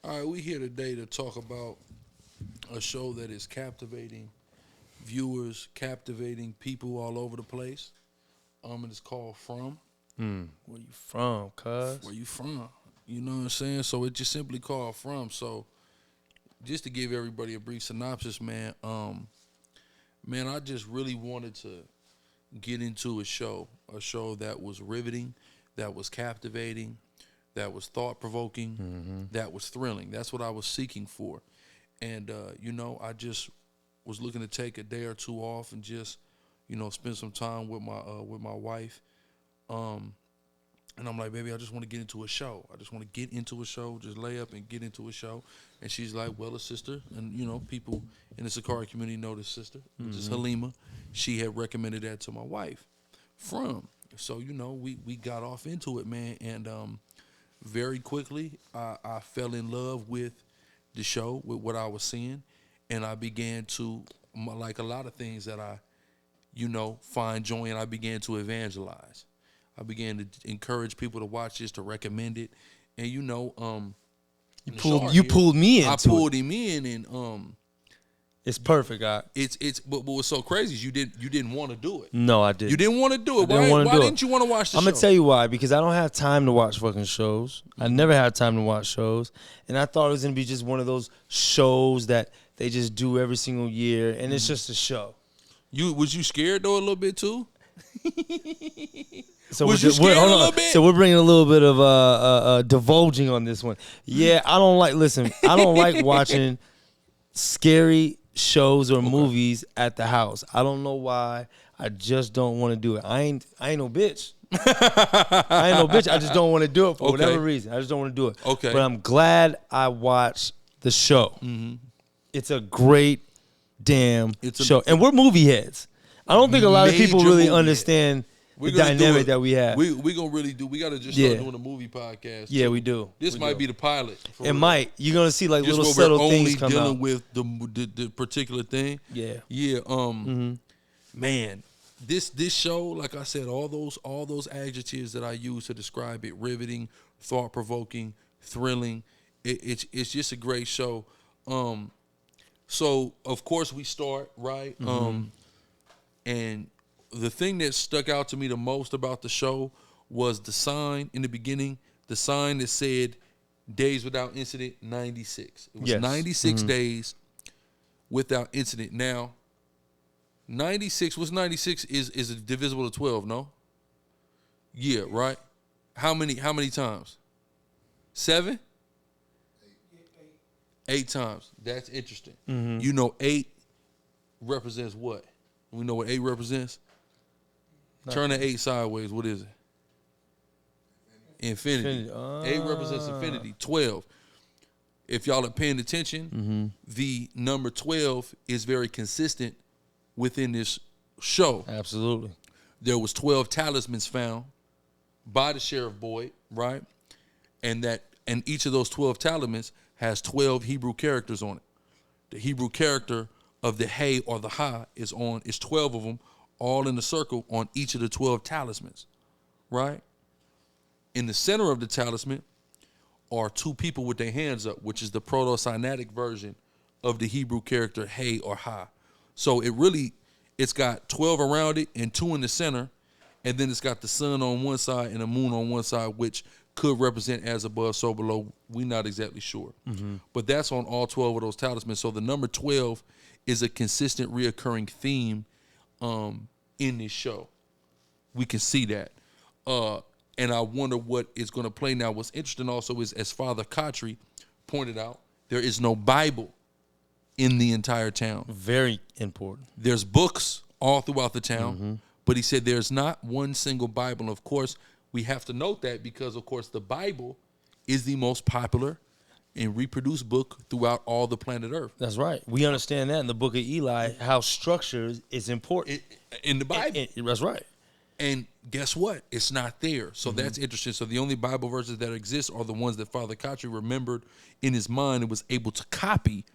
All right, we here today to talk about a show that is captivating viewers, captivating people all over the place. And it's called From. Where you from, cuz? Where you from? You know what I'm saying? So it's just simply called From. So just to give everybody a brief synopsis, man, I just really wanted to get into a show that was riveting, that was captivating, that was thought-provoking, that was thrilling. That's what I was seeking for. And, I just was looking to take a day or two off and just, spend some time with my wife. And I'm like, baby, I just want to get into a show. I just want to get into a show, just lay up and get into a show. And she's like, well, a sister, and, people in the Sakari community know this sister, which is Halima. She had recommended that to my wife From. So, we got off into it, man. And very quickly, I fell in love with the show, with what I was seeing. And I began to, like a lot of things that I, find joy in, I began to evangelize. I began to encourage people to watch this, to recommend it. And, you pulled me into it. I pulled him in, and it's perfect, guy. But what's so crazy is you didn't want to do it. No, I didn't. You didn't want to do it. Why didn't you want to watch the show? I'm gonna tell you why. Because I don't have time to watch fucking shows. I never had time to watch shows, and I thought it was gonna be just one of those shows that they just do every single year, and it's just a show. Was you scared though a little bit too? So we're bringing a little bit of divulging on this one. Yeah, I don't like watching scary shows or movies at the house. I don't know why. I just don't want to do it. I ain't no bitch. I ain't no bitch. I just don't want to do it for whatever reason. I just don't want to do it. Okay. But I'm glad I watched the show. Mm-hmm. It's a great damn show. And we're movie heads. I don't think a lot of people really understand the dynamic that we have. We gonna really do. We gotta just start doing a movie podcast. Yeah, we do. This might be the pilot. It might. You're gonna see like little subtle things come out. Only dealing with the particular thing. Yeah. Yeah. Man, this show, like I said, all those adjectives that I use to describe it: riveting, thought provoking, thrilling. It's just a great show. So of course we start right. And the thing that stuck out to me the most about the show was the sign in the beginning, the sign that said days without incident, 96. It was 96 days without incident. Now, 96, what's 96 is divisible to 12, no? Yeah, right? How many times? 7? 8 times. That's interesting. 8 represents what? We know what 8 represents? Turn the 8 sideways. What is it? Infinity. 8 represents infinity. 12. If y'all are paying attention, the number 12 is very consistent within this show. Absolutely. There was 12 talismans found by the Sheriff Boyd, right? And each of those 12 talismans has 12 Hebrew characters on it. The Hebrew character of the Hay or the Ha is 12 of them, all in a circle on each of the 12 talismans, right? In the center of the talisman are 2 people with their hands up, which is the proto-Sinaitic version of the Hebrew character Hay or Ha. So it's got 12 around it and 2 in the center, and then it's got the sun on one side and the moon on one side, which could represent as above, so below. We're not exactly sure. But that's on all 12 of those talismans. So the number 12 is a consistent reoccurring theme in this show. We can see that. And I wonder what is going to play now. What's interesting also is, as Father Kotri pointed out, there is no Bible in the entire town. Very important. There's books all throughout the town, but he said there's not one single Bible. And of course, we have to note that because, of course, the Bible is the most popular and reproduced book throughout all the planet Earth. That's right. We understand that in the book of Eli, how structure is important. In the Bible. That's right. And guess what? It's not there. So that's interesting. So the only Bible verses that exist are the ones that Father Kotri remembered in his mind and was able to copy,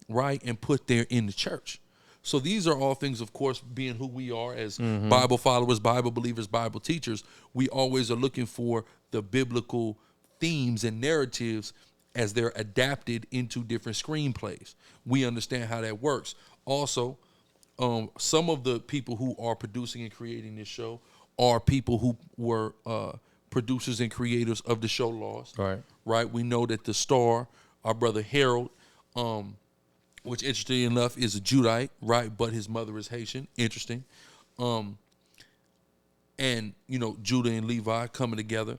right, and put there in the church. So these are all things, of course, being who we are as Bible followers, Bible believers, Bible teachers. We always are looking for the biblical themes and narratives as they're adapted into different screenplays. We understand how that works. Also, some of the people who are producing and creating this show are people who were producers and creators of the show Lost. Right. We know that the star, our brother Harold, which interestingly enough is a Judite, right? But his mother is Haitian. Interesting. And Judah and Levi coming together.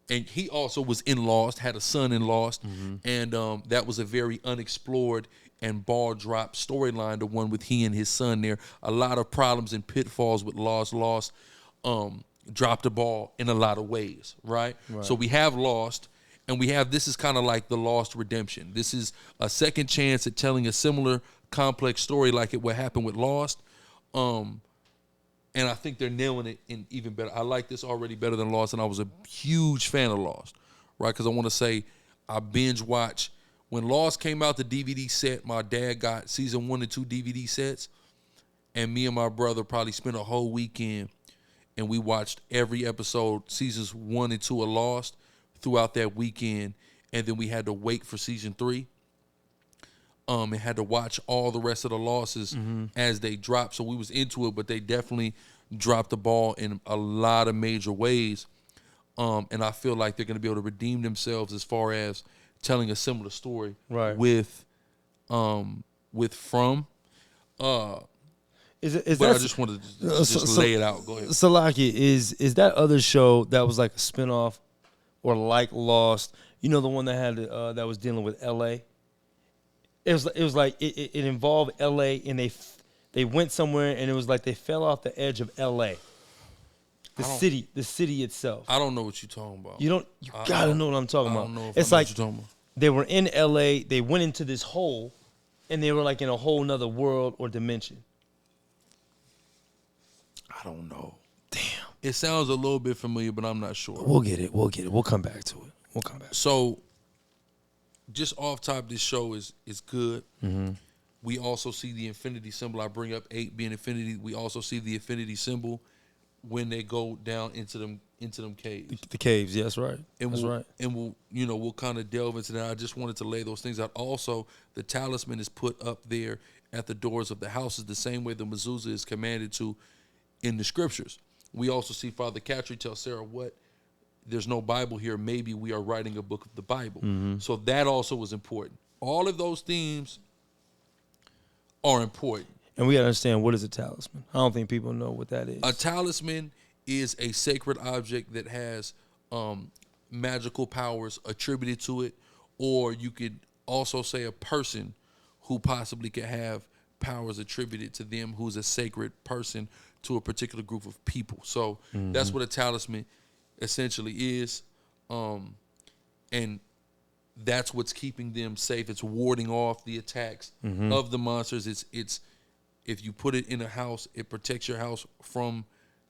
And he also was in Lost, had a son in Lost, and that was a very unexplored and ball drop storyline, the one with he and his son there. A lot of problems and pitfalls with Lost. Lost dropped the ball in a lot of ways, right? So we have Lost, and we have, this is kind of like the Lost redemption. This is a second chance at telling a similar complex story like what happened with Lost. And I think they're nailing it in even better. I like this already better than Lost, and I was a huge fan of Lost, right? Because I want to say I binge watch. When Lost came out, the DVD set, my dad got season 1 and 2 DVD sets, and me and my brother probably spent a whole weekend, and we watched every episode, seasons 1 and 2 of Lost throughout that weekend, and then we had to wait for season 3. And had to watch all the rest of the losses as they dropped. So we was into it, but they definitely dropped the ball in a lot of major ways. And I feel like they're going to be able to redeem themselves as far as telling a similar story with From. I just wanted to just lay it out. Go ahead. Salaki, is that other show that was like a spinoff or like Lost? The one that had that was dealing with L.A.? It was like it involved L.A. and they went somewhere and it was like they fell off the edge of L.A. The city itself. I don't know what you're talking about. You gotta know what I'm talking about. I don't know it's like what you're talking about. They were in L.A. They went into this hole, and they were like in a whole nother world or dimension. I don't know. Damn. It sounds a little bit familiar, but I'm not sure. We'll get it. We'll come back to it. So, just off top, this show is good. We also see the infinity symbol. I bring up 8 being infinity. We also see the infinity symbol when they go down into them caves. The caves, yes, right. That's right. And we'll kind of delve into that. I just wanted to lay those things out. Also, the talisman is put up there at the doors of the houses the same way the mezuzah is commanded to in the scriptures. We also see Father Catry tell Sarah, there's no Bible here. Maybe we are writing a book of the Bible. So that also was important. All of those themes are important. And we got to understand, what is a talisman? I don't think people know what that is. A talisman is a sacred object that has magical powers attributed to it, or you could also say a person who possibly could have powers attributed to them, who's a sacred person to a particular group of people. So that's what a talisman essentially is, and that's what's keeping them safe. It's warding off the attacks of the monsters. It's if you put it in a house, it protects your house from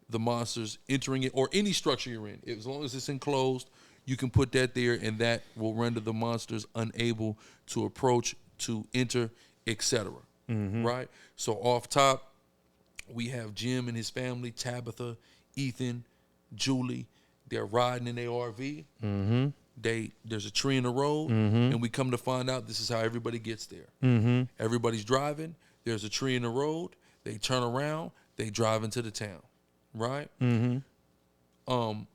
the monsters entering it, or any structure you're in. As long as it's enclosed, you can put that there, and that will render the monsters unable to approach, to enter, etc. Right? So off top, we have Jim and his family, Tabitha, Ethan, Julie. They're riding in their RV. There's a tree in the road, and we come to find out this is how everybody gets there. Everybody's driving. There's a tree in the road. They turn around. They drive into the town, right?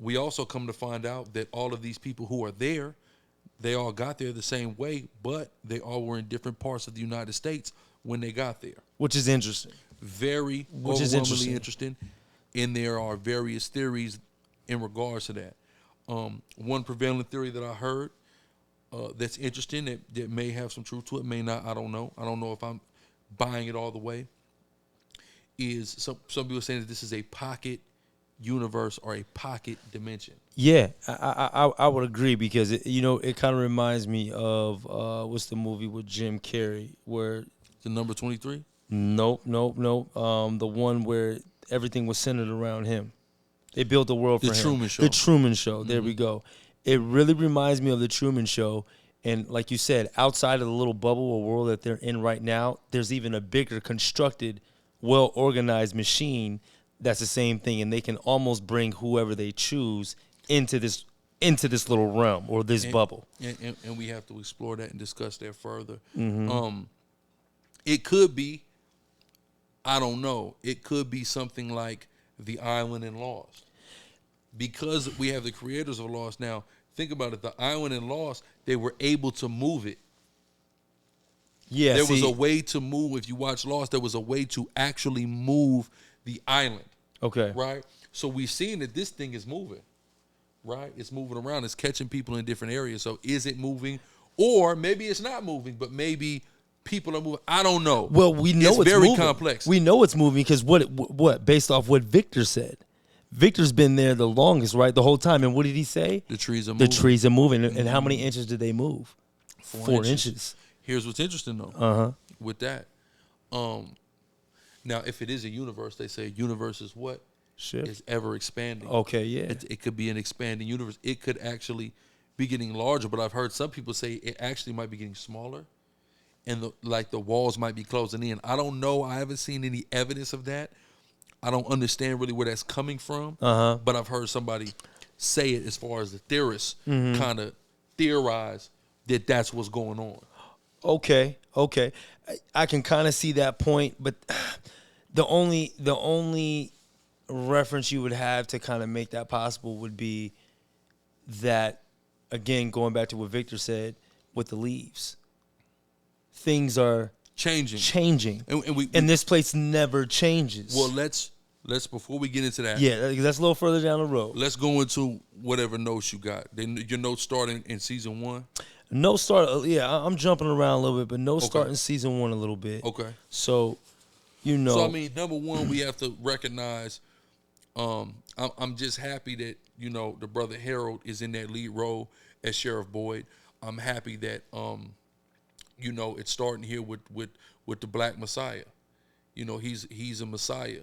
We also come to find out that all of these people who are there, they all got there the same way, but they all were in different parts of the United States when they got there. Which is interesting. Very overwhelmingly interesting. And there are various theories in regards to that. One prevailing theory that I heard that's interesting, that may have some truth to it, may not, I don't know. I don't know if I'm buying it all the way, is some people saying that this is a pocket universe or a pocket dimension. Yeah, I would agree, because it kind of reminds me of what's the movie with Jim Carrey where the number 23? Nope. The one where everything was centered around him. They built the world for him. The Truman Show. The Truman Show. There we go. It really reminds me of the Truman Show. And like you said, outside of the little bubble or world that they're in right now, there's even a bigger constructed, well-organized machine that's the same thing. And they can almost bring whoever they choose into this into this little realm or this bubble. And we have to explore that and discuss that further. It could be, I don't know, it could be something like The Island and Lost. Because we have the creators of Lost now, think about it, The Island and Lost, they were able to move it. Yeah, there was a way to move. If you watch Lost, there was a way to actually move the island. Okay. Right? So we've seen that this thing is moving. Right? It's moving around. It's catching people in different areas. So is it moving? Or maybe it's not moving, but maybe people are moving. I don't know. Well, we know it's very moving. Complex. We know it's moving because what based off what Victor said. Victor's been there the longest, right? The whole time. And what did he say? The trees are moving. The trees are moving. And how many inches did they move? 4 inches. Here's what's interesting though. With that. Now, if it is a universe, they say universe is what? Is ever expanding. Okay, yeah. It could be an expanding universe. It could actually be getting larger, but I've heard some people say it actually might be getting smaller, and the walls might be closing in. I don't know. I haven't seen any evidence of that. I don't understand really where that's coming from, but I've heard somebody say it as far as the theorists kind of theorize that that's what's going on. Okay. I can kind of see that point, but the only reference you would have to kind of make that possible would be that, again, going back to what Victor said with the leaves. Things are changing. And this place never changes. Well, let's before we get into that. Yeah, that's a little further down the road. Let's go into whatever notes you got. Your notes starting in season 1? No start. Yeah, I'm jumping around a little bit, but no start in season 1 a little bit. Okay. So, So, I mean, number one, we have to recognize, I'm just happy that, the brother Harold is in that lead role as Sheriff Boyd. I'm happy that, it's starting here with the Black Messiah. He's a Messiah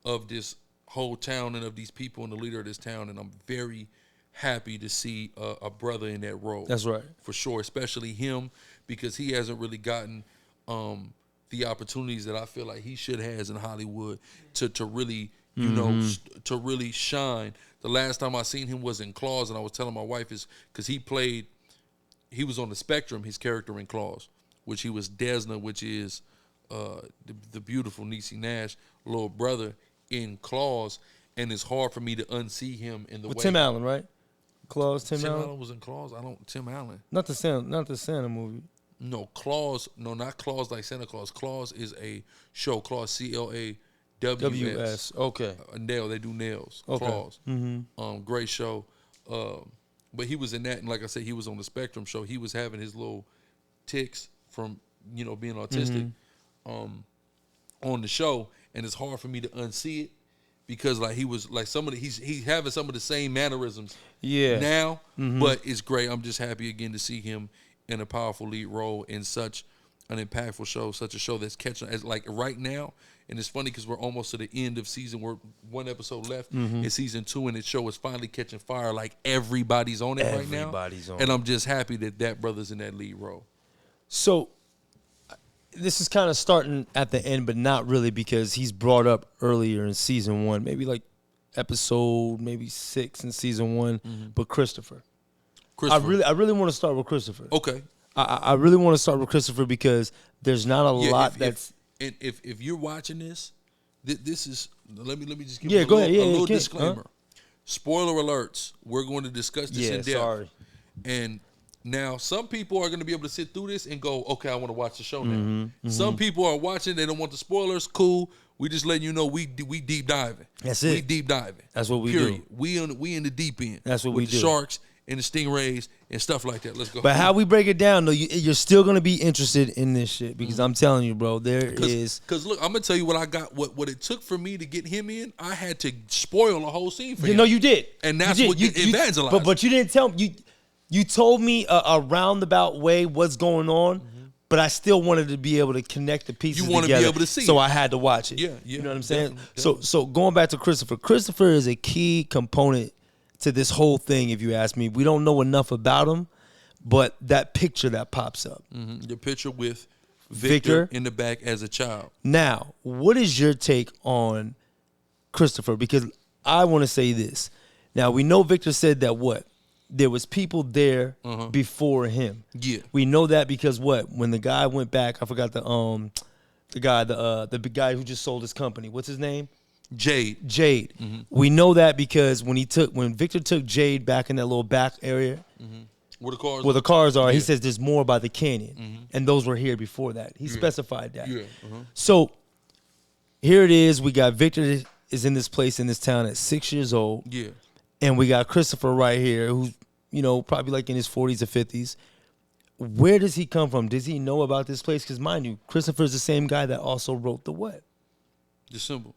of this whole town and of these people and the leader of this town, and I'm very happy to see a brother in that role. That's right. For sure, especially him, because he hasn't really gotten the opportunities that I feel like he should has in Hollywood to really, to really shine. The last time I seen him was in Claws, and I was telling my wife is because he was on the spectrum, his character in Claws, which he was Desna, which is the beautiful Niecy Nash little brother in Claws, and it's hard for me to unsee him in the way. Tim Allen, right? Claws, Tim Allen? Tim Allen was in Claws? Tim Allen. Not the Santa movie. No, Claws, not Claws like Santa Claus. Claws is a show, Claws, CLAWS. Okay. A nail, they do nails. Okay. Claws. Great show. But he was in that, and like I said, he was on the Spectrum show. He was having his little tics from, being autistic on the show, and it's hard for me to unsee it because like he was like he's having some of the same mannerisms now, but it's great. I'm just happy again to see him in a powerful lead role in such an impactful show, such a show that's catching as like right now. And it's funny because we're almost to the end of season. We're one episode left in season 2, and the show is finally catching fire. Like everybody's on it right now. Everybody's on and I'm just happy that brother's in that lead role. So this is kind of starting at the end, but not really because he's brought up earlier in season 1, maybe like episode 6 in season 1. But Christopher. I really want to start with Christopher. Okay. I really want to start with Christopher because there's not a lot that's. If you're watching this is let me just give you a little disclaimer. Spoiler alerts. We're going to discuss this in depth. Sorry. And now some people are going to be able to sit through this and go, okay, I want to watch the show now. Some people are watching, they don't want the spoilers. Cool. We just letting you know we deep diving. That's it. We deep diving. That's what we Period. do. We in the deep end. That's what we with do. The sharks and the stingrays and stuff like that. Let's go. But how we break it down, though, you're still going to be interested in this shit because I'm telling you, bro, because look, I'm going to tell you what I got, what it took for me to get him in. I had to spoil a whole scene for him. You know you did. And that's what you evangelized. But you didn't tell me. You told me a roundabout way what's going on, but I still wanted to be able to connect the pieces together. You want to be able to see so I had to watch it. Yeah. You know what I'm saying? Definitely. So going back to Christopher. Christopher is a key component to this whole thing, if you ask me. We don't know enough about him, but that picture that pops up. The picture with Victor in the back as a child. Now, what is your take on Christopher? Because I want to say this. Now, we know Victor said that what? there was people there before him. Yeah. We know that because what? When the guy went back, I forgot the big guy who just sold his company. What's his name? Jade. Mm-hmm. We know that because when Victor took Jade back in that little back area, where the cars are, he says there's more by the canyon, and those were here before that. He specified that. Yeah. So here it is. We got Victor is in this place in this town at 6 years old. Yeah. And we got Christopher right here, who's probably like in his 40s or 50s. Where does he come from? Does he know about this place? Because mind you, Christopher's the same guy that also wrote the what? The symbol.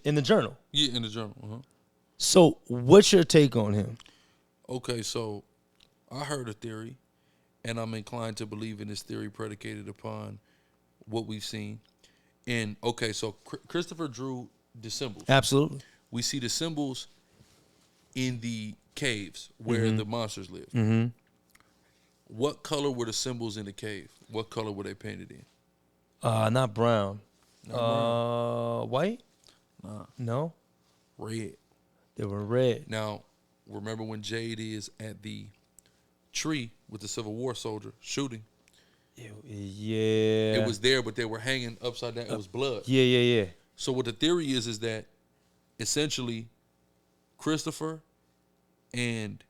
In the journal. Yeah, in the journal. So what's your take on him? Okay, so I heard a theory, and I'm inclined to believe in this theory predicated upon what we've seen. And, okay, so Christopher drew the symbols. Absolutely. We see the symbols in the caves where the monsters live. Mm-hmm. What color were the symbols in the cave? What color were they painted in? Not brown. Not brown. White? Nah. No? Red. They were red. Now, remember when Jade is at the tree with the Civil War soldier shooting? Yeah. It was there, but they were hanging upside down. It was blood. Yeah. So what the theory is that essentially Christopher and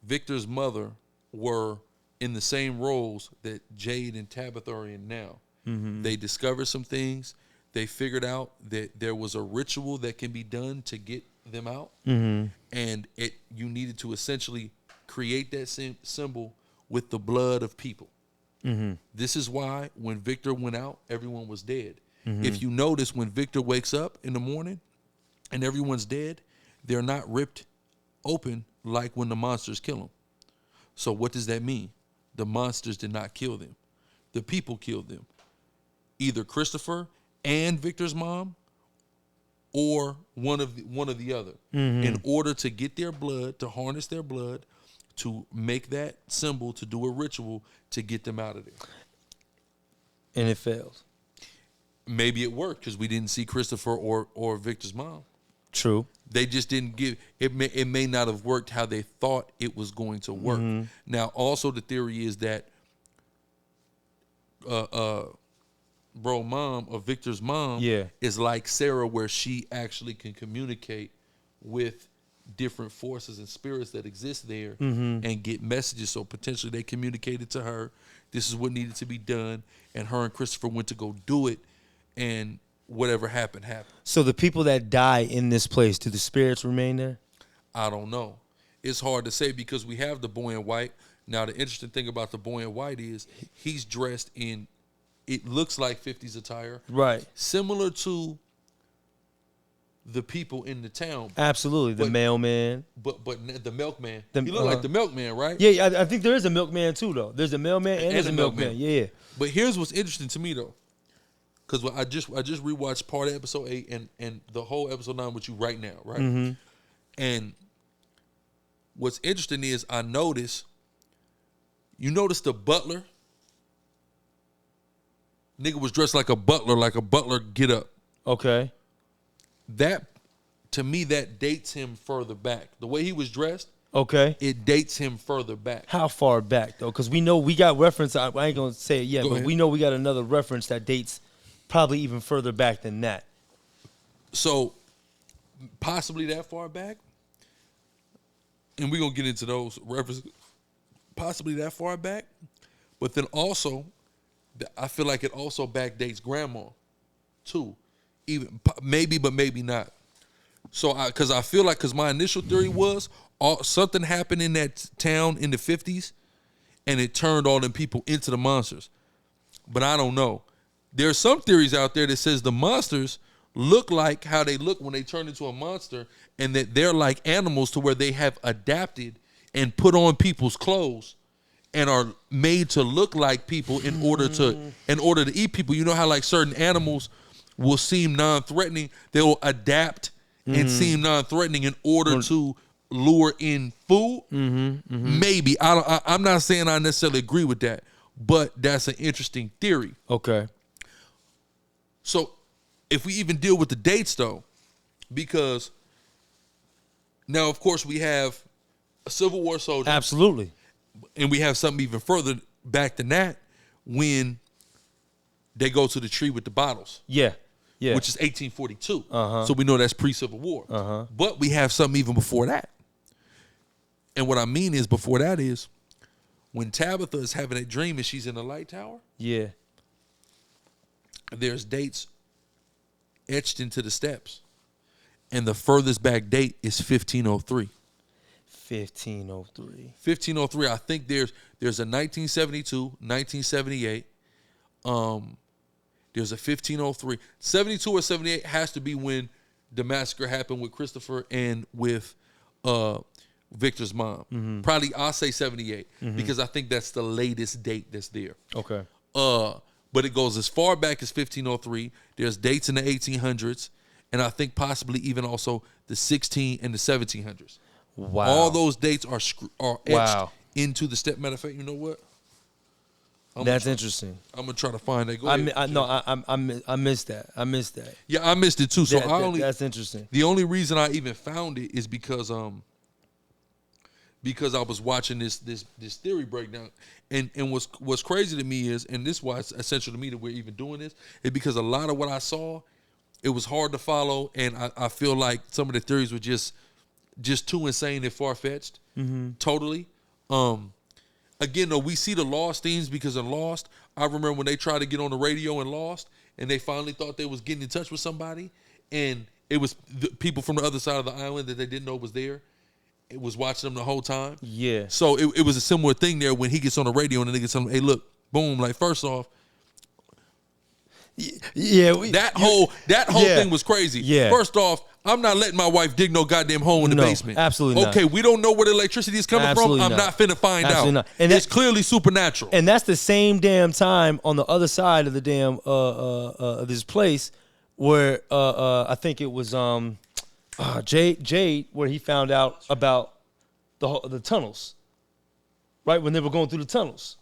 Victor's mother were in the same roles that Jade and Tabitha are in now. Mm-hmm. They discovered some things. They figured out that there was a ritual that can be done to get them out. Mm-hmm. And you needed to essentially create that symbol with the blood of people. Mm-hmm. This is why when Victor went out, everyone was dead. Mm-hmm. If you notice, when Victor wakes up in the morning and everyone's dead, they're not ripped open like when the monsters kill them. So what does that mean? The monsters did not kill them. The people killed them. Either Christopher and Victor's mom, or one of the other, in order to get their blood, to harness their blood, to make that symbol, to do a ritual to get them out of there. And it failed. Maybe it worked because we didn't see Christopher or Victor's mom. True. They just didn't give it. It may not have worked how they thought it was going to work. Mm-hmm. Now, also the theory is that Victor's mom is like Sarah, where she actually can communicate with different forces and spirits that exist there and get messages. So potentially they communicated to her, this is what needed to be done, and her and Christopher went to go do it, and whatever happened. So the people that die in this place, do the spirits remain there? I don't know. It's hard to say because we have the boy in white. Now, the interesting thing about the boy in white is he's dressed in, it looks like 50s attire. Right. Similar to the people in the town. Absolutely. The mailman. But the milkman. He look like the milkman, right? Yeah, I think there is a milkman too, though. There's a mailman and there's a milkman. Yeah. But here's what's interesting to me, though. Because I just rewatched part of episode 8 and the whole episode 9 with you right now, right? Mm-hmm. And what's interesting is you notice the butler? Nigga was dressed like a butler get up. Okay. That, to me, that dates him further back. The way he was dressed, okay, it dates him further back. How far back, though? Because we know we got reference. I ain't going to say it yet, but ahead. We know we got another reference that dates probably even further back than that. So, possibly that far back, and we're going to get into those references, possibly that far back, but then also, I feel like it also backdates Grandma, too. Even maybe, but maybe not. So, because my initial theory was something happened in that town in the 50s, and it turned all them people into the monsters. But I don't know. There are some theories out there that says the monsters look like how they look when they turn into a monster, and that they're like animals to where they have adapted and put on people's clothes and are made to look like people in order to eat people. You know how like certain animals will seem non-threatening, they will adapt and seem non-threatening in order to lure in food. Maybe I'm not saying I necessarily agree with that, but that's an interesting theory. Okay. So if we even deal with the dates though, because now of course we have a Civil War soldier. Absolutely. And we have something even further back than that when they go to the tree with the bottles. Yeah. Yeah. Which is 1842. Uh-huh. So we know that's pre-Civil War. Uh-huh. But we have something even before that. And what I mean is before that is when Tabitha is having a dream and she's in the light tower. Yeah. There's dates etched into the steps. And the furthest back date is 1503. 1503. 1503. I think there's a 1972, 1978. There's a 1503. 72 or 78 has to be when the massacre happened with Christopher and with Victor's mom. Mm-hmm. Probably I'll say 78 because I think that's the latest date that's there. Okay. But it goes as far back as 1503. There's dates in the 1800s, and I think possibly even also the 16 and the 1700s. Wow. All those dates are etched Wow. into the step. Matter of fact, you know what? That's interesting. I'm gonna try to find that. Go ahead. I missed that. I missed that. Yeah, I missed it too. So that's interesting. The only reason I even found it is because I was watching this theory breakdown, and what's crazy to me is, and this is why it's essential to me that we're even doing this, is because a lot of what I saw, it was hard to follow, and I feel like some of the theories were just too insane and far-fetched. Totally. Again, though, we see the Lost themes because in Lost, I remember when they tried to get on the radio in Lost, and they finally thought they was getting in touch with somebody, and it was the people from the other side of the island that they didn't know was there. It was watching them the whole time. Yeah. So it was a similar thing there when he gets on the radio and the nigga tells him, hey, look, boom, like first off, yeah, that whole thing was crazy. Yeah. First off, I'm not letting my wife dig no goddamn hole in the basement. Absolutely not. Okay, we don't know where the electricity is coming Absolutely from. I'm not finna find Absolutely out. not. And it's clearly supernatural. And that's the same damn time on the other side of the damn this place where I think it was Jade where he found out about the tunnels. Right when they were going through the tunnels.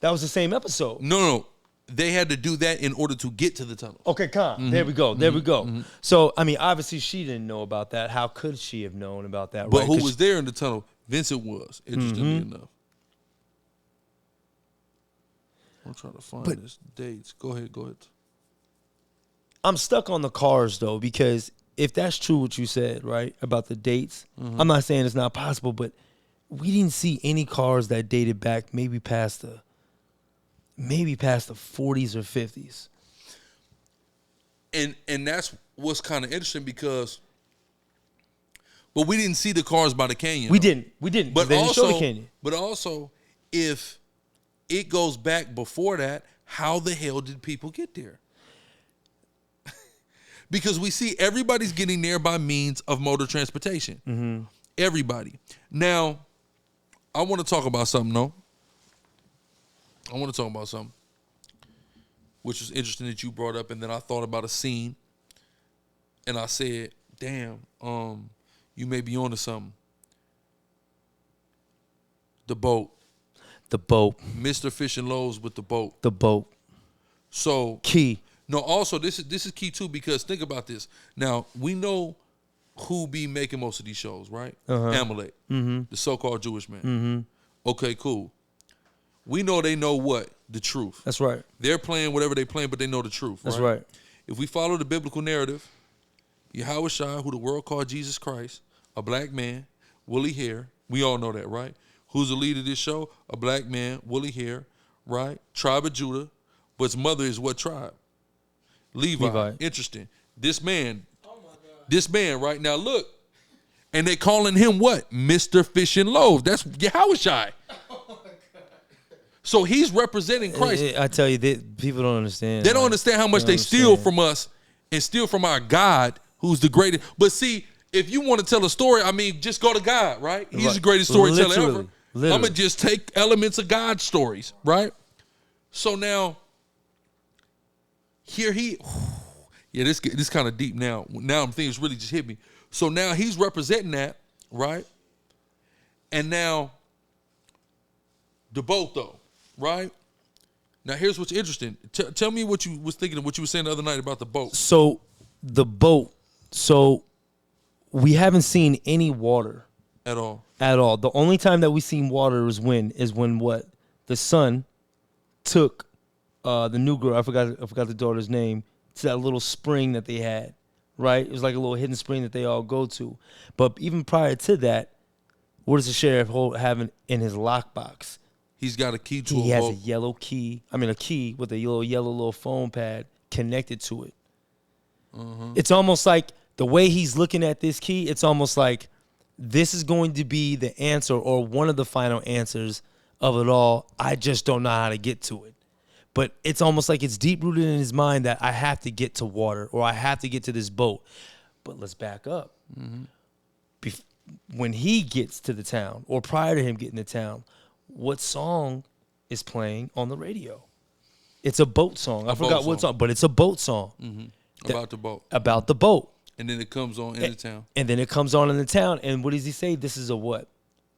That was the same episode. No. They had to do that in order to get to the tunnel. Okay, There we go. There we go. So, I mean, obviously she didn't know about that. How could she have known about that? But right? who was there in the tunnel? Vincent was, interestingly enough. I'm trying to find this dates. Go ahead. I'm stuck on the cars, though, because if that's true what you said, right, about the dates, I'm not saying it's not possible, but we didn't see any cars that dated back maybe past the 40s or 50s. And that's what's kind of interesting because, but we didn't see the cars by the canyon. We didn't. But they didn't show the canyon. But also, if it goes back before that, how the hell did people get there? Because we see everybody's getting there by means of motor transportation. Everybody. Now, I want to talk about something, though. I want to talk about something, which was interesting that you brought up, and then I thought about a scene, and I said, damn, you may be onto something. The boat. Mr. Fish and Loaves with the boat. The boat. So key. No, also this is key too, because think about this. Now, we know who be making most of these shows, right? Amalek, the so-called Jewish man. Okay, cool. We know they know what? The truth. That's right. They're playing whatever they playing, but they know the truth. That's right. If we follow the biblical narrative, Yahweh Shai, who the world called Jesus Christ, a black man, woolly hair. We all know that, right? Who's the lead of this show? A black man, woolly hair, right? Tribe of Judah, but his mother is what tribe? Levi. Interesting. This man, right now, look, and they calling him what? Mr. Fish and Loaves. That's Yahweh Shai. So he's representing Christ. I tell you, people don't understand. They don't understand how much they steal from us and steal from our God, who's the greatest. But see, if you want to tell a story, I mean, just go to God, right? He's the greatest storyteller ever. I'm going to just take elements of God's stories, right? So now, this kind of deep now. Now things really just hit me. So now he's representing that, right? And now, the boat though. Right? Now, here's what's interesting. Tell me what you was thinking of what you were saying the other night about the boat. So, the boat. So, we haven't seen any water At all. At all. The only time that we seen water is when what? The son took the new girl, I forgot the daughter's name, to that little spring that they had, right? It was like a little hidden spring that they all go to. But even prior to that, what does the sheriff have in his lockbox? He's got a key to He a has boat. a yellow key. I mean, a key with a yellow phone pad connected to it. It's almost like the way he's looking at this key, it's almost like this is going to be the answer or one of the final answers of it all. I just don't know how to get to it. But it's almost like it's deep-rooted in his mind that I have to get to water or I have to get to this boat. But let's back up. When he gets to the town or prior to him getting to town, what song is playing on the radio? It's a boat song. I forgot what song, but it's a boat song. About the boat. About the boat. And then it comes on in the town. And then it comes on in the town. And what does he say? This is a what?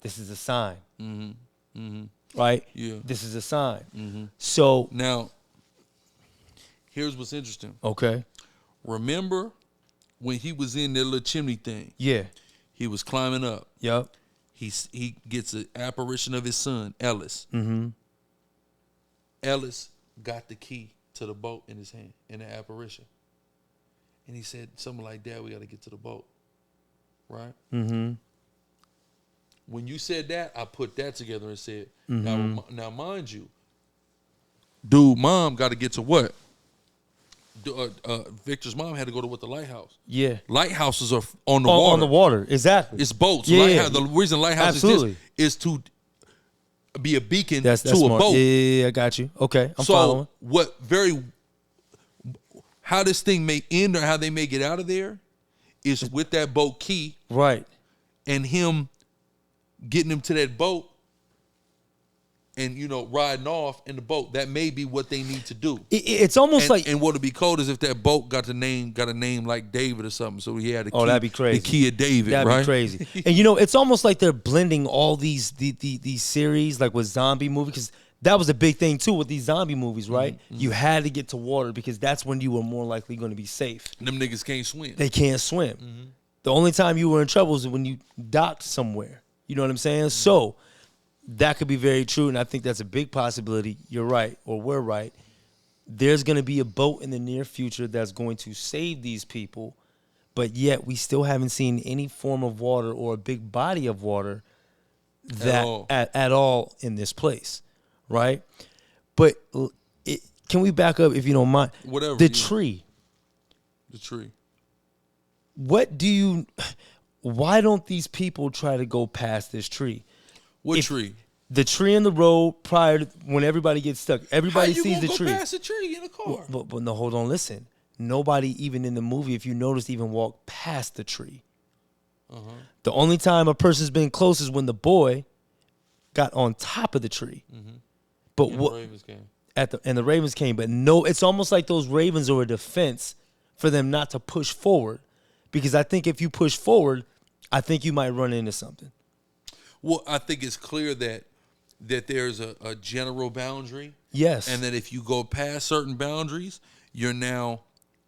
This is a sign. Right? Yeah. This is a sign. So Now, here's what's interesting. okay. Remember when he was in that little chimney thing? Yeah. He was climbing up. Yep. He gets an apparition of his son, Ellis. Ellis got the key to the boat in his hand, in the apparition. And he said something like, Dad, we got to get to the boat. Right? When you said that, I put that together and said, now mind you, dude, mom got to get to what? Victor's mom had to go to what, the lighthouse. Yeah. Lighthouses are on the water. On the water, exactly. It's boats. Yeah. The reason lighthouse Absolutely. is to be a beacon That's to a smart. boat. Yeah, I got you. Okay, I'm following. How this thing may end or how they may get out of there is with that boat key. Right. And him getting him to that boat and, riding off in the boat. That may be what they need to do. It's almost like... And what would be cold is if that boat got a name like David or something. So he had a key. Oh, that'd be crazy. The key of David, that'd right? be crazy. And, it's almost like they're blending all these series, like with zombie movies, because that was a big thing, too, with these zombie movies, right? You had to get to water because that's when you were more likely going to be safe. Them niggas can't swim. They can't swim. The only time you were in trouble is when you docked somewhere. You know what I'm saying? So that could be very true, and I think that's a big possibility. You're right, or we're right. There's going to be a boat in the near future that's going to save these people, but yet we still haven't seen any form of water or a big body of water at all in this place, right? But can we back up, if you don't mind? Whatever. The tree. The tree. Why don't these people try to go past this tree? What tree? The tree in the road prior to when everybody gets stuck. Everybody sees the tree. How you gonna go past the tree in a car? But no, hold on, listen. Nobody even in the movie, if you noticed, even walked past the tree. The only time a person's been close is when the boy got on top of the tree. But and the Ravens came. And the Ravens came. But no, it's almost like those Ravens are a defense for them not to push forward. Because I think if you push forward, I think you might run into something. Well, I think it's clear that there's a general boundary. Yes. And that if you go past certain boundaries, you're now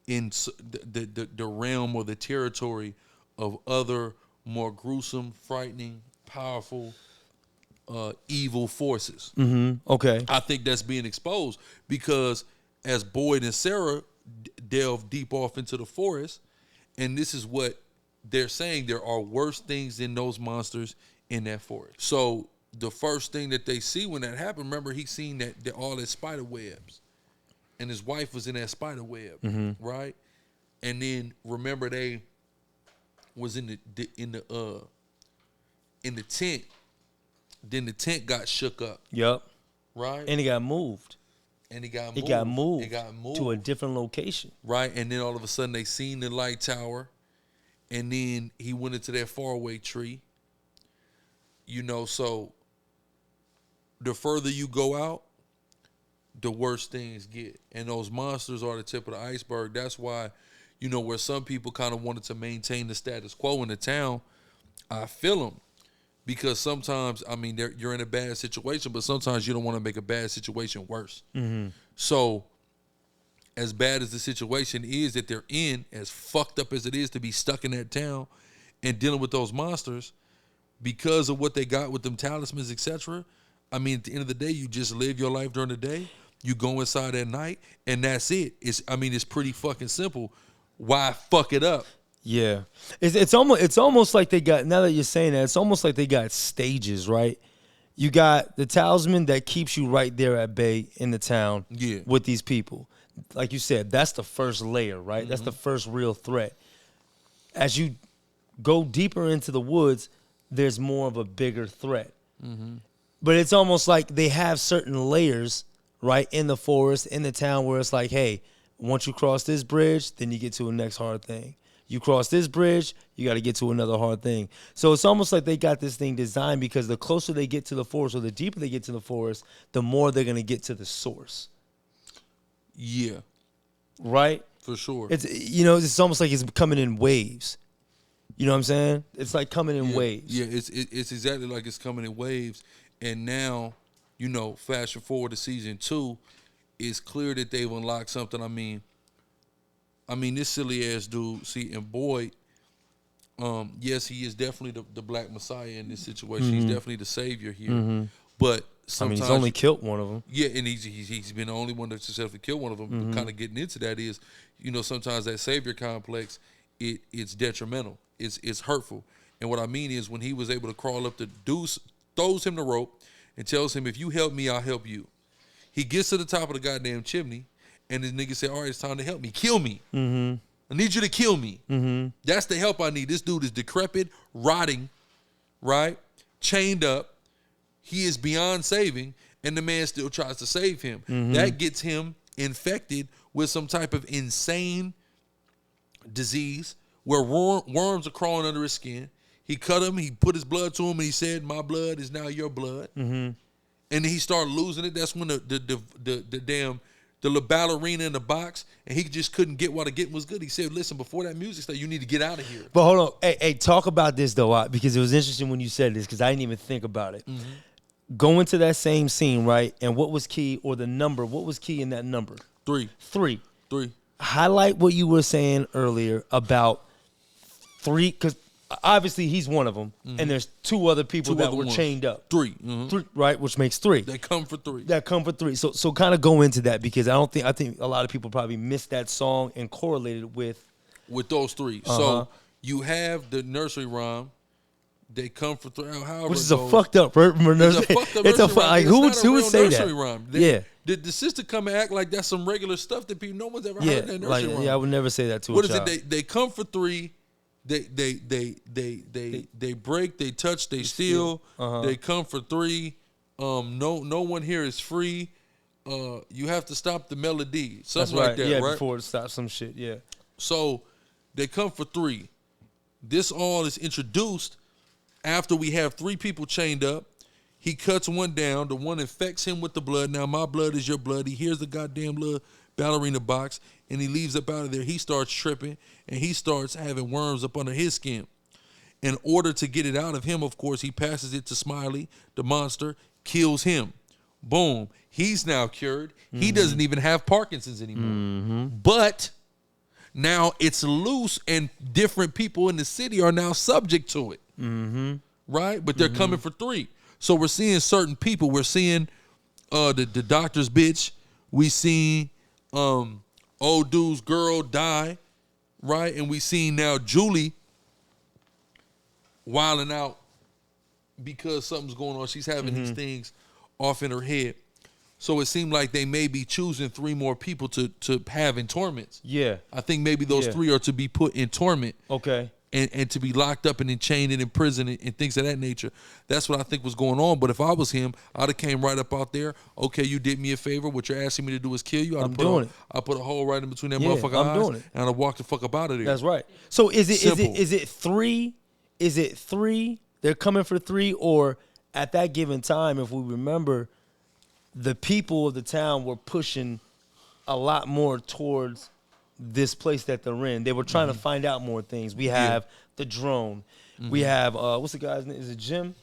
in the realm or the territory of other more gruesome, frightening, powerful, evil forces. Okay. I think that's being exposed because as Boyd and Sarah delve deep off into the forest, and this is what they're saying, there are worse things than those monsters in that forest. So the first thing that they see when that happened, remember he seen that all his spider webs, and his wife was in that spider web, right? And then remember they was in the tent. Then the tent got shook up. Yep. Right. And it got moved. It got moved to a different location. Right. And then all of a sudden they seen the light tower, and then he went into that faraway tree. So the further you go out, the worse things get. And those monsters are the tip of the iceberg. That's why, where some people kind of wanted to maintain the status quo in the town, I feel them. Because sometimes, you're in a bad situation, but sometimes you don't want to make a bad situation worse. So as bad as the situation is that they're in, as fucked up as it is to be stuck in that town and dealing with those monsters, because of what they got with them talismans, etc. I mean, at the end of the day, you just live your life during the day. You go inside at night, and that's it. It's pretty fucking simple. Why fuck it up? Yeah, it's almost like they got. Now that you're saying that, it's almost like they got stages, right? You got the talisman that keeps you right there at bay in the town with these people. Like you said, that's the first layer, right? Mm-hmm. That's the first real threat. As you go deeper into the woods, there's more of a bigger threat. Mm-hmm. But it's almost like they have certain layers, right, in the forest, in the town, where it's like, hey, once you cross this bridge, then you get to a next hard thing. You cross this bridge, you got to get to another hard thing. So it's almost like they got this thing designed because the closer they get to the forest or the deeper they get to the forest, the more they're going to get to the source. Yeah. Right? For sure. It's almost like it's coming in waves. You know what I'm saying? It's like coming in waves. Yeah, it's exactly like it's coming in waves. And now, flashing forward to season 2, it's clear that they've unlocked something. I mean, this silly ass dude, and Boyd, yes, he is definitely the Black Messiah in this situation. Mm-hmm. He's definitely the savior here. Mm-hmm. But sometimes he's only killed one of them. Yeah, and he's been the only one that successfully killed one of them. Mm-hmm. Kind of getting into that is, sometimes that savior complex, it's detrimental. It's hurtful. And what I mean is when he was able to crawl up the deuce, throws him the rope, and tells him, if you help me, I'll help you. He gets to the top of the goddamn chimney, and this nigga said, all right, it's time to help me. Kill me. Mm-hmm. I need you to kill me. Mm-hmm. That's the help I need. This dude is decrepit, rotting, right? Chained up. He is beyond saving, and the man still tries to save him. Mm-hmm. That gets him infected with some type of insane disease where worms are crawling under his skin. He cut him, he put his blood to him, and he said, my blood is now your blood. Mm-hmm. And he started losing it. That's when the little ballerina in the box, and he just couldn't get while the getting was good. He said, listen, before that music started, you need to get out of here. But hold on. Hey, talk about this, though, because it was interesting when you said this, because I didn't even think about it. Mm-hmm. Going to that same scene, right, and what was key, or the number, what was key in that number? 3. Highlight what you were saying earlier about 3, because obviously he's one of them, mm-hmm. and there's 2 other people that were chained up. 3. Mm-hmm. 3, right, which makes 3. They come for 3. So kind of go into that, because I think a lot of people probably missed that song and correlated with those 3. Uh-huh. So you have the nursery rhyme. They come for 3. However, which is a fucked up nursery. It's a like who would say that? Rhyme. Did the sister come and act like that's some regular stuff that no one's ever heard that nursery rhyme? Yeah, I would never say that to what a child. What is it? They come for 3. They break, they touch, they steal. Uh-huh. They come for 3. No one here is free. You have to stop the melody. Something like that, right? Before it stops some shit, yeah. So they come for 3. This all is introduced after we have 3 people chained up. He cuts one down. The one infects him with the blood. Now my blood is your blood. He hears the goddamn little ballerina box, and he leaves up out of there. He starts tripping, and he starts having worms up under his skin. In order to get it out of him, of course, he passes it to Smiley, the monster, kills him. Boom. He's now cured. Mm-hmm. He doesn't even have Parkinson's anymore. Mm-hmm. But now it's loose, and different people in the city are now subject to it. Mm-hmm. Right? But they're coming for 3. So we're seeing certain people. We're seeing the doctor's bitch. We seen old dude's girl die, right? And we seen now Julie wilding out because something's going on. She's having these things off in her head. So it seemed like they may be choosing 3 more people to have in torments. Yeah. I think maybe those 3 are to be put in torment. Okay. And to be locked up and enchained and in prison and things of that nature. That's what I think was going on. But if I was him, I'd have came right up out there. Okay, you did me a favor. What you're asking me to do is kill you. I'd put a hole right in between that motherfucker eyes. Doing it. And I'd walk the fuck up out of there. That's right. So is it 3? Is it 3? They're coming for 3, or at that given time, if we remember, the people of the town were pushing a lot more towards this place that they're in. They were trying to find out more things. We have the drone. We have what's the guy's name? Is it Jim?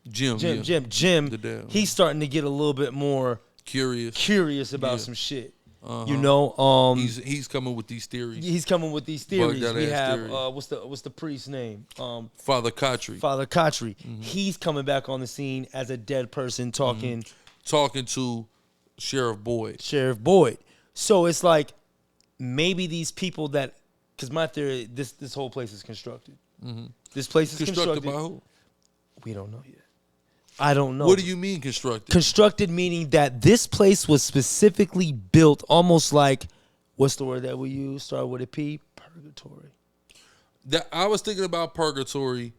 Jim. He's starting to get a little bit more curious about some shit. You know, he's coming with these theories. He's coming with these theories. Bugged-out We ass have theory. what's the priest's name? Father Kotri. Father Kotri. He's coming back on the scene as a dead person talking to Sheriff Boyd. So it's like maybe these people that, because my theory, this whole place is constructed. This place is constructed by who? We don't know yet. I don't know. What do you mean constructed? Constructed meaning that this place was specifically built almost like, what's the word that we use? Start with a P? Purgatory. That I was thinking about purgatory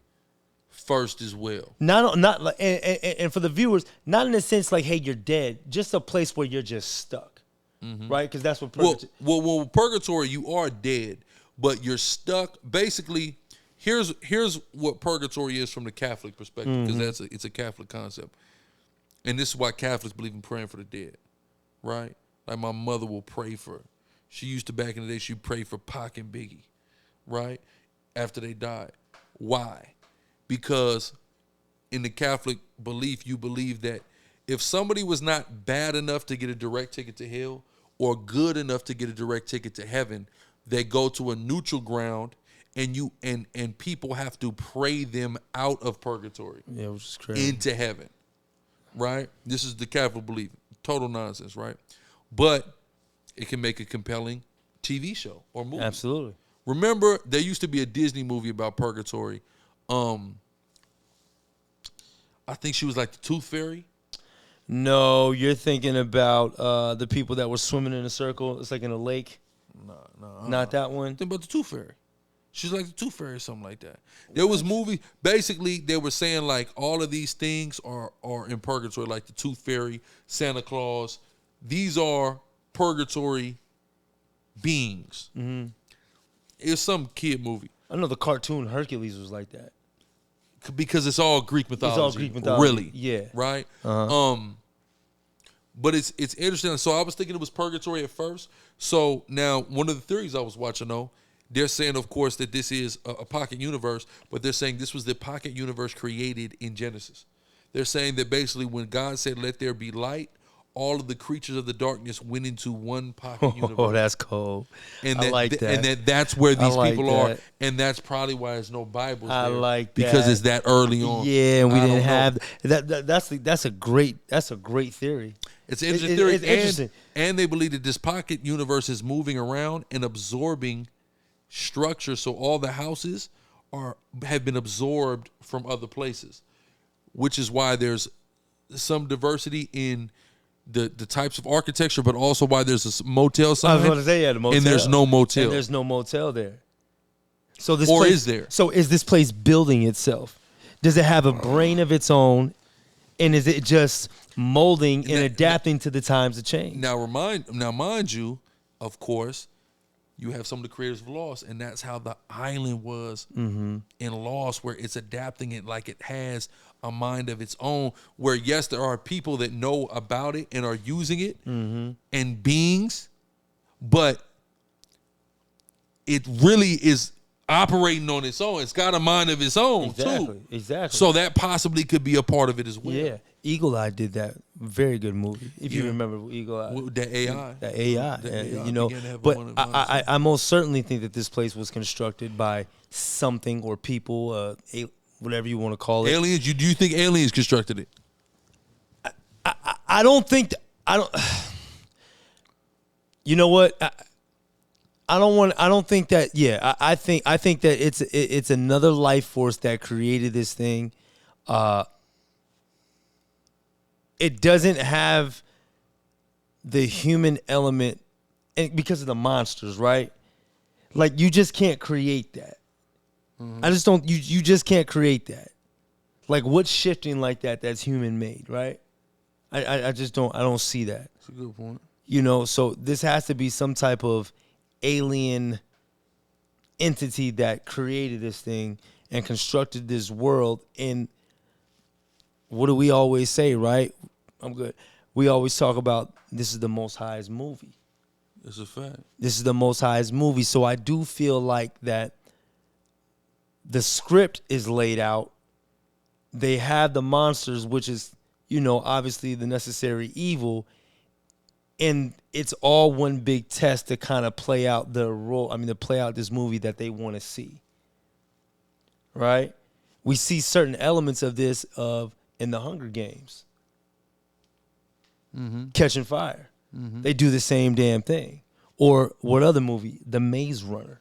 first as well. Not like, and for the viewers, not in the sense like, hey, you're dead. Just a place where you're just stuck, right? Because that's what purgatory. Well, purgatory, you are dead, but you're stuck. Basically, here's what purgatory is from the Catholic perspective, because it's a Catholic concept, and this is why Catholics believe in praying for the dead, right? Like my mother will pray for. She used to back in the day. She'd pray for Pac and Biggie, right? After they died. Why? Because in the Catholic belief, you believe that if somebody was not bad enough to get a direct ticket to hell or good enough to get a direct ticket to heaven, they go to a neutral ground and people have to pray them out of purgatory, which is crazy, into heaven, right? This is the Catholic belief. Total nonsense, right? But it can make a compelling TV show or movie. Absolutely. Remember, there used to be a Disney movie about purgatory. I think she was like the Tooth Fairy. No, you're thinking about the people that were swimming in a circle. It's like in a lake. No. Not that one. Think about the Tooth Fairy. She's like the Tooth Fairy or something like that. There was movie. Basically, they were saying like all of these things are in purgatory, like the Tooth Fairy, Santa Claus. These are purgatory beings. It's some kid movie. I know the cartoon Hercules was like that. Because it's all Greek mythology. It's all Greek mythology. Really. Yeah. Right? But it's interesting. So I was thinking it was purgatory at first. So now one of the theories I was watching, though, they're saying, of course, that this is a pocket universe, but they're saying this was the pocket universe created in Genesis. They're saying that basically when God said, let there be light, all of the creatures of the darkness went into one pocket universe. Oh, that's cold. And I like that. And that's where these like people are. that. And that's probably why there's no Bibles there. I like that. Because it's that early on. Yeah, and we didn't have that. That's a great theory. It's an interesting theory. It's interesting. And they believe that this pocket universe is moving around and absorbing structure. So all the houses have been absorbed from other places, which is why there's some diversity in the types of architecture, but also why there's a motel sign. I was going to say, the motel. And there's no motel. And there's no motel there. So this or place, is there? So is this place building itself? Does it have a brain of its own? And is it just molding and adapting to the times of change? Now, mind you, of course, you have some of the creators of Lost, and that's how the island was in Lost, where it's adapting it like it has a mind of its own, where, yes, there are people that know about it and are using it and beings, but it really is operating on its own. It's got a mind of its own, too. Exactly. So that possibly could be a part of it as well. Yeah. Eagle Eye did that. Very good movie. If you remember Eagle Eye. The AI. The AI. You know, but I most certainly think that this place was constructed by something or people, whatever you want to call it. Aliens? Do you think aliens constructed it? I don't think you know what? I don't think that. Yeah, I think that it's another life force that created this thing. It doesn't have the human element, and because of the monsters, right? Like you just can't create that. I just don't. You just can't create that. Like what's shifting like that? That's human made, right? I just don't. I don't see that. That's a good point. You know, so this has to be some type of alien entity that created this thing and constructed this world. And what do we always say, right? I'm good. We always talk about this is the Most High's movie. It's a fact. This is the Most High's movie. So I do feel like that the script is laid out. They have the monsters, which is, you know, obviously the necessary evil. And it's all one big test to kind of play out the role. I mean, to play out this movie that they want to see. Right? We see certain elements of this in the Hunger Games. Catching Fire. They do the same damn thing. Or what other movie? The Maze Runner.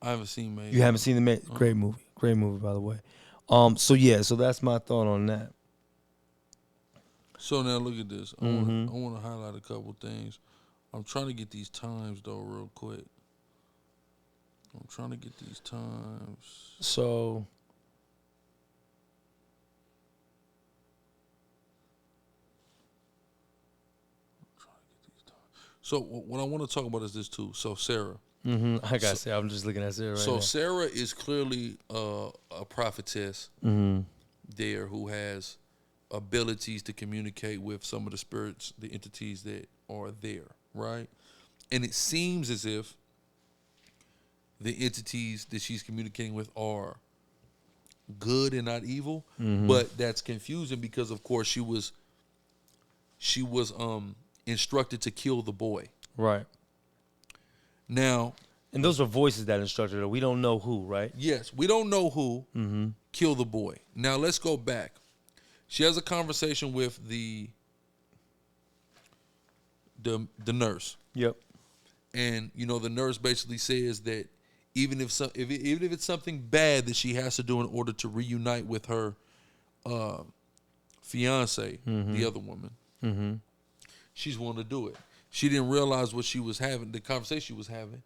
I haven't seen Maze. You haven't seen the Maze? Great movie. Great movie, by the way. So that's my thought on that. So now look at this. I want to highlight a couple things. I'm trying to get these times though real quick. I'm trying to get these times. So So what I want to talk about is this too. So Sarah. I gotta say, I'm just looking at Sarah right now. So Sarah is clearly a prophetess there who has abilities to communicate with some of the spirits, the entities that are there, right? And it seems as if the entities that she's communicating with are good and not evil, but that's confusing because, of course, she was instructed to kill the boy. Right. Now, and those are voices that instructed her. We don't know who, right? Yes, we don't know who killed the boy. Now let's go back. She has a conversation with the nurse. Yep. And the nurse basically says that even if it's something bad that she has to do in order to reunite with her fiance, the other woman, she's willing to do it. She didn't realize what she was having, the conversation she was having,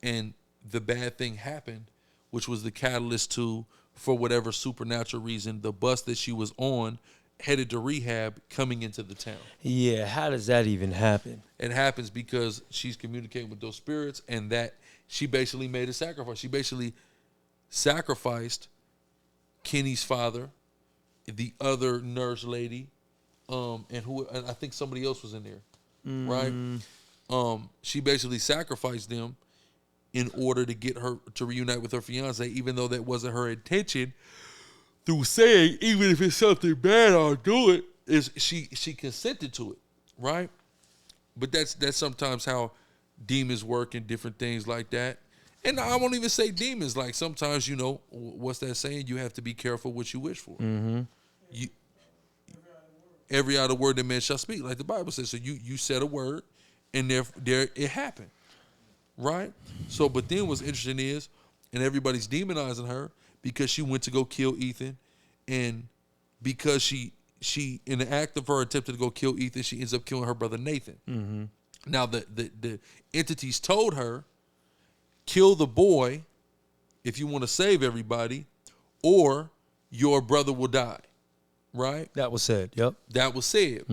and the bad thing happened, which was the catalyst to, for whatever supernatural reason, the bus that she was on headed to rehab coming into the town. Yeah, how does that even happen? It happens because she's communicating with those spirits, and that she basically made a sacrifice. She basically sacrificed Kenny's father, the other nurse lady, and I think somebody else was in there, right? She basically sacrificed them in order to get her to reunite with her fiance, even though that wasn't her intention. Through saying, even if it's something bad, I'll do it. Is she consented to it, right? But that's sometimes how demons work and different things like that. And I won't even say demons. Like sometimes, what's that saying? You have to be careful what you wish for. Every other word that man shall speak, like the Bible says. So you said a word, and there it happened, right? So, but then what's interesting is, and everybody's demonizing her because she went to go kill Ethan, and because she in the act of her attempting to go kill Ethan, she ends up killing her brother Nathan. Now the entities told her, kill the boy if you want to save everybody, or your brother will die. Right? That was said. Yep. That was said.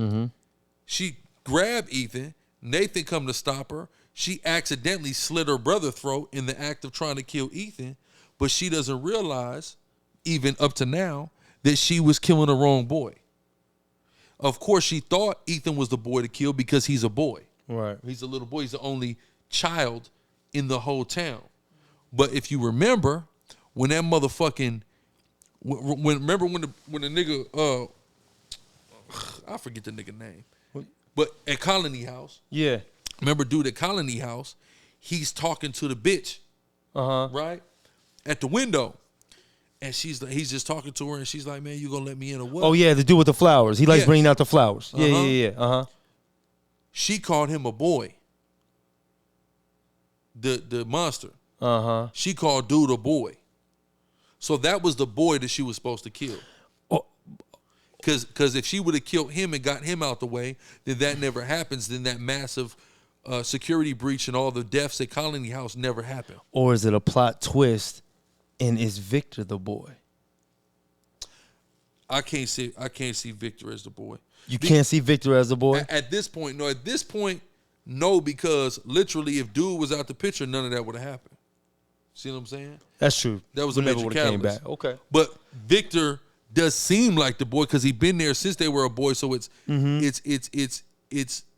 She grabbed Ethan. Nathan come to stop her. She accidentally slit her brother's throat in the act of trying to kill Ethan, but she doesn't realize, even up to now, that she was killing the wrong boy. Of course, she thought Ethan was the boy to kill because he's a boy. Right. He's a little boy. He's the only child in the whole town. But if you remember, when that motherfucking when the nigga I forget the nigga name, but at Colony House, remember dude at Colony House, he's talking to the bitch, right, at the window, and he's just talking to her, and she's like, man, you gonna let me in or what? Oh yeah, the dude with the flowers. He likes bringing out the flowers. Yeah. She called him a boy. The monster. She called dude a boy. So that was the boy that she was supposed to kill. Because if she would have killed him and got him out the way, then that never happens. Then that massive security breach and all the deaths at Colony House never happened. Or is it a plot twist, and is Victor the boy? I can't see Victor as the boy. You can't see Victor as the boy? At this point, no. At this point, no, because literally, if dude was out the picture, none of that would have happened. See what I'm saying? That's true. That was a major catalyst. Came back. Okay. But Victor does seem like the boy because he's been there since they were a boy. So it's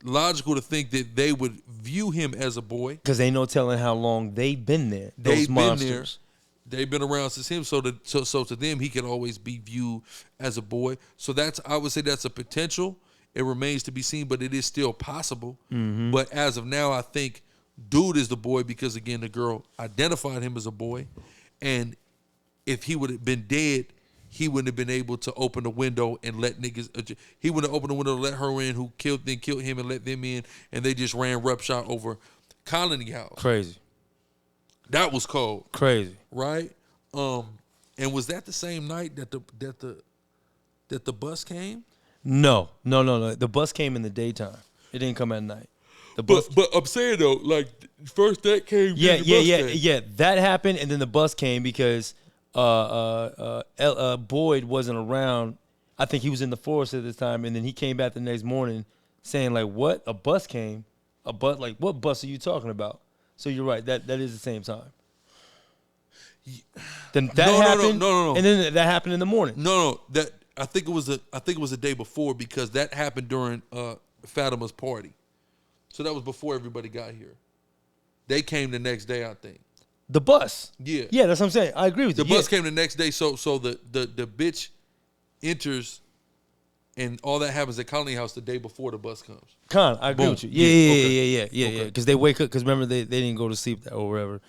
logical to think that they would view him as a boy because they no telling how long they've been there. Those monsters. They've been around since him. So to them, he can always be viewed as a boy. So I would say that's a potential. It remains to be seen, but it is still possible. But as of now, I think dude is the boy because, again, the girl identified him as a boy. And if he would have been dead, he wouldn't have been able to open the window and let niggas. He wouldn't have opened the window to let her in, who killed him and let them in, and they just ran roughshod over Colony House. Crazy. That was cold. Crazy. Right? And was that the same night that the bus came? No. The bus came in the daytime. It didn't come at night. The bus. But I'm saying though, like first that came. Yeah. That happened, and then the bus came because Boyd wasn't around. I think he was in the forest at this time, and then he came back the next morning saying like, "What? A bus came? A bus? Like what bus are you talking about?" So you're right. That is the same time. Then that happened. No. And then that happened in the morning. No. That I think it was the day before because that happened during Fatima's party. So that was before everybody got here. They came the next day, I think. The bus. Yeah. Yeah, that's what I'm saying. I agree with you. The bus came the next day, so the bitch enters and all that happens at Colony House the day before the bus comes. I agree with you. Yeah. Because they wake up, because remember, they didn't go to sleep or whatever.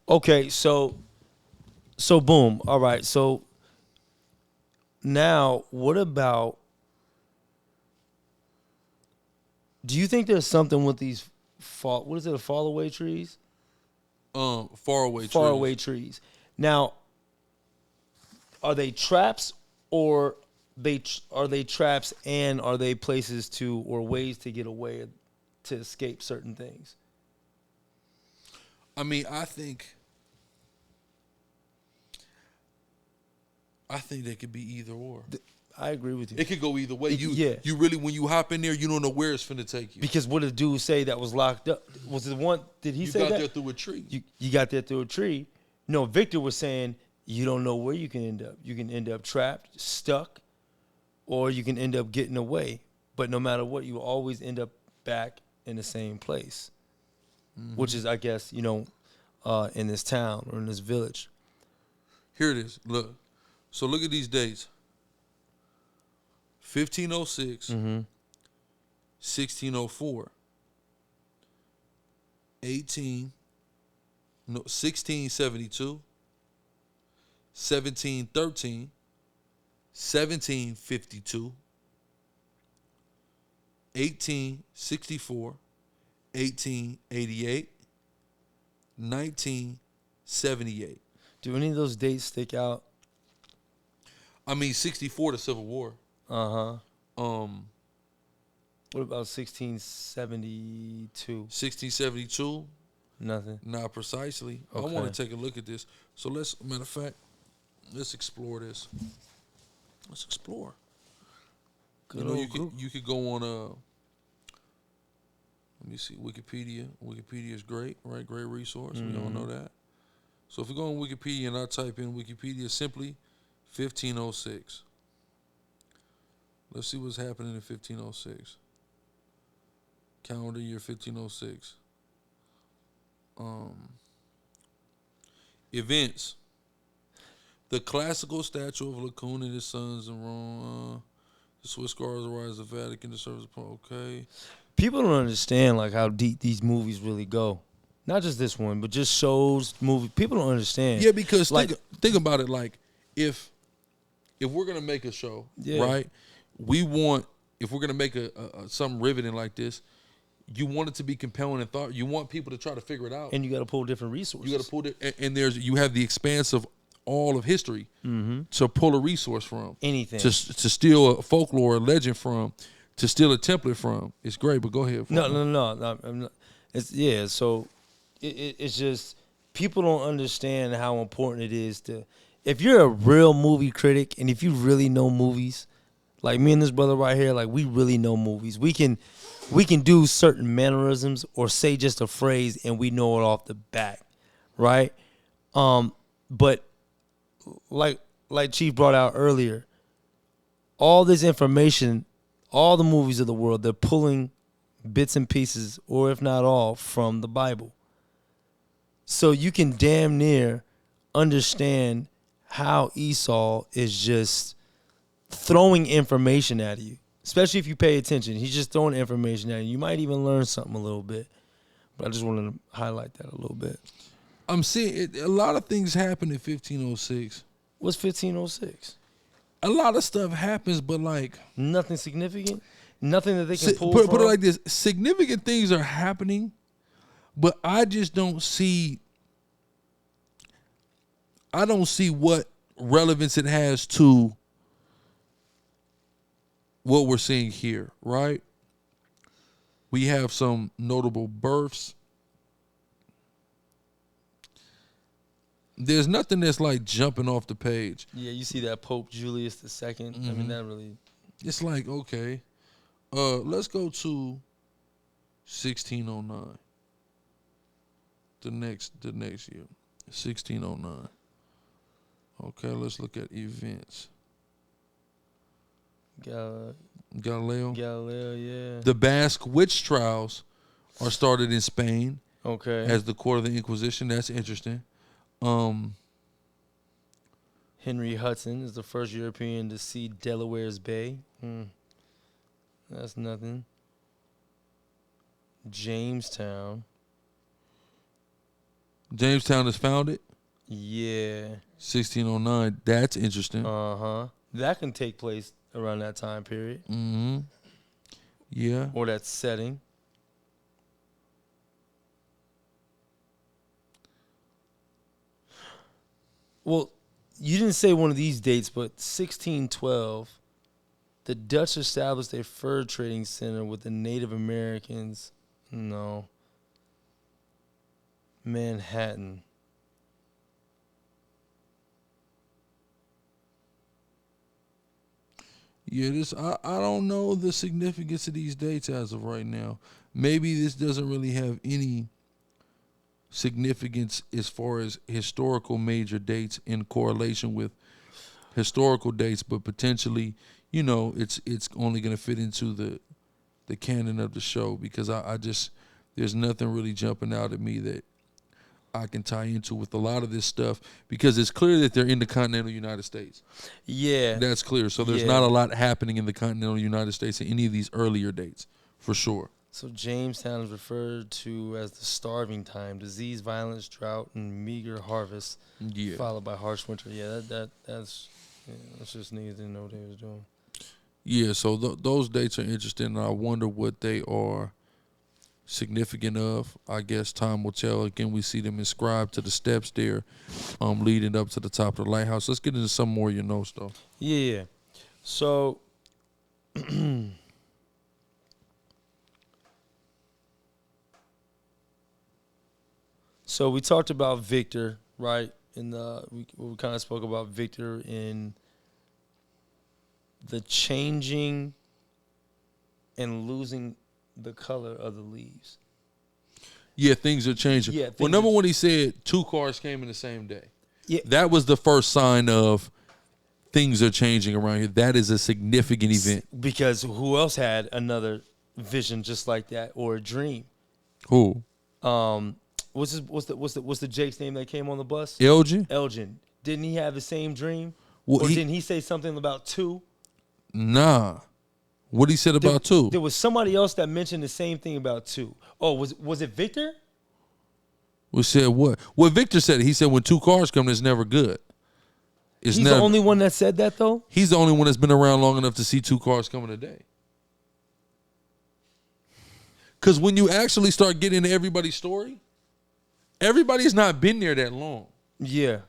Okay, so boom. All right, so now what about, do you think there's something with these fallaway trees? Faraway trees. Now, are they traps or are they traps and are they places to or ways to get away to escape certain things? I mean, I think they could be either or. I agree with you. It could go either way. You really, when you hop in there, you don't know where it's finna take you. Because what did dude say that was locked up? Was it one? Did he say that? You got there through a tree. You got there through a tree. No, Victor was saying you don't know where you can end up. You can end up trapped, stuck, or you can end up getting away. But no matter what, you always end up back in the same place, which is, I guess, in this town or in this village. Here it is. Look. So look at these dates. 1506, 1604, 1672, 1713, 1752, 1864, 1888, 1978. Do any of those dates stick out? I mean, 64, the Civil War. What about 1672? 1672? Nothing. Not precisely. Okay. I want to take a look at this. So matter of fact, let's explore this. Let's explore. You could go on let me see, Wikipedia. Wikipedia is great, right? Great resource. We all know that. So if we go on Wikipedia and I type in Wikipedia simply 1506. Let's see what's happening in 1506. Calendar year 1506. Events. The classical statue of Laocoon and his sons in Rome. The Swiss Guards arise the Vatican to serve as okay. People don't understand like how deep these movies really go. Not just this one, but just shows, movies. People don't understand. Yeah, because think about it. Like if we're gonna make a show, right? If we're gonna make a something riveting like this, you want it to be compelling and thought. You want people to try to figure it out, and you got to pull different resources. You got to pull it, and you have the expanse of all of history to pull a resource from. Anything to steal a folklore, a legend from, to steal a template from. It's great, but go ahead. No. I'm not, it's So it's just people don't understand how important it is to. If you're a real movie critic and if you really know movies. Like me and this brother right here, like we really know movies. We can do certain mannerisms or say just a phrase and we know it off the bat, right? But like Chief brought out earlier, all this information, all the movies of the world, they're pulling bits and pieces, or if not all, from the Bible. So you can damn near understand how Esau is just throwing information at you, especially if you pay attention. He's just throwing information at you. You might even learn something a little bit. But I just wanted to highlight that a little bit. I'm seeing a lot of things happen in 1506. What's 1506? A lot of stuff happens, but like nothing significant. Nothing that they can pull put from? it like this: significant things are happening, but I just don't see. I don't see what relevance it has to what we're seeing here, right? We have some notable births. There's nothing that's like jumping off the page. Yeah, you see that Pope Julius II. I mean, that really. It's like, okay, let's go to 1609. The next year, 1609. Okay, let's look at events. Galileo, yeah. The Basque witch trials are started in Spain. Okay. As the court of the Inquisition. That's interesting. Henry Hudson is the first European to see Delaware's Bay. That's nothing. Jamestown is founded. Yeah. 1609. That's interesting. That can take place around that time period. Yeah. Or that setting. Well, you didn't say one of these dates, but 1612, the Dutch established a fur trading center with the Native Americans. No. Manhattan. Yeah, I don't know the significance of these dates as of right now. Maybe this doesn't really have any significance as far as historical major dates in correlation with historical dates, but potentially, it's only going to fit into the canon of the show because I just there's nothing really jumping out at me that I can tie into with a lot of this stuff because it's clear that they're in the continental United States. Yeah. That's clear. So there's not a lot happening in the continental United States in any of these earlier dates, for sure. So Jamestown is referred to as the starving time, disease, violence, drought, and meager harvest, followed by harsh winter. Yeah, that's just niggas didn't know what they was doing. Yeah, so those dates are interesting, and I wonder what they are significant of. I guess time will tell. Again, we see them inscribed to the steps there, leading up to the top of the lighthouse. Let's get into some more stuff. Yeah. So so we talked about Victor, right? We kind of spoke about Victor in the changing and losing the color of the leaves. Yeah, things are changing. Yeah, well, number one, he said 2 cars came in the same day. Yeah. That was the first sign of things are changing around here. That is a significant event. Because who else had another vision just like that or a dream? Who? What's the Jake's name that came on the bus? Elgin. Didn't he have the same dream? Well, didn't he say something about 2? Nah. What he said about 2? There was somebody else that mentioned the same thing about 2. Oh, was it Victor? We said what? What Victor said. He said when 2 cars come, it's never good. He's the only one that said that, though? He's the only one that's been around long enough to see 2 cars coming a day. Because when you actually start getting into everybody's story, everybody's not been there that long. Yeah.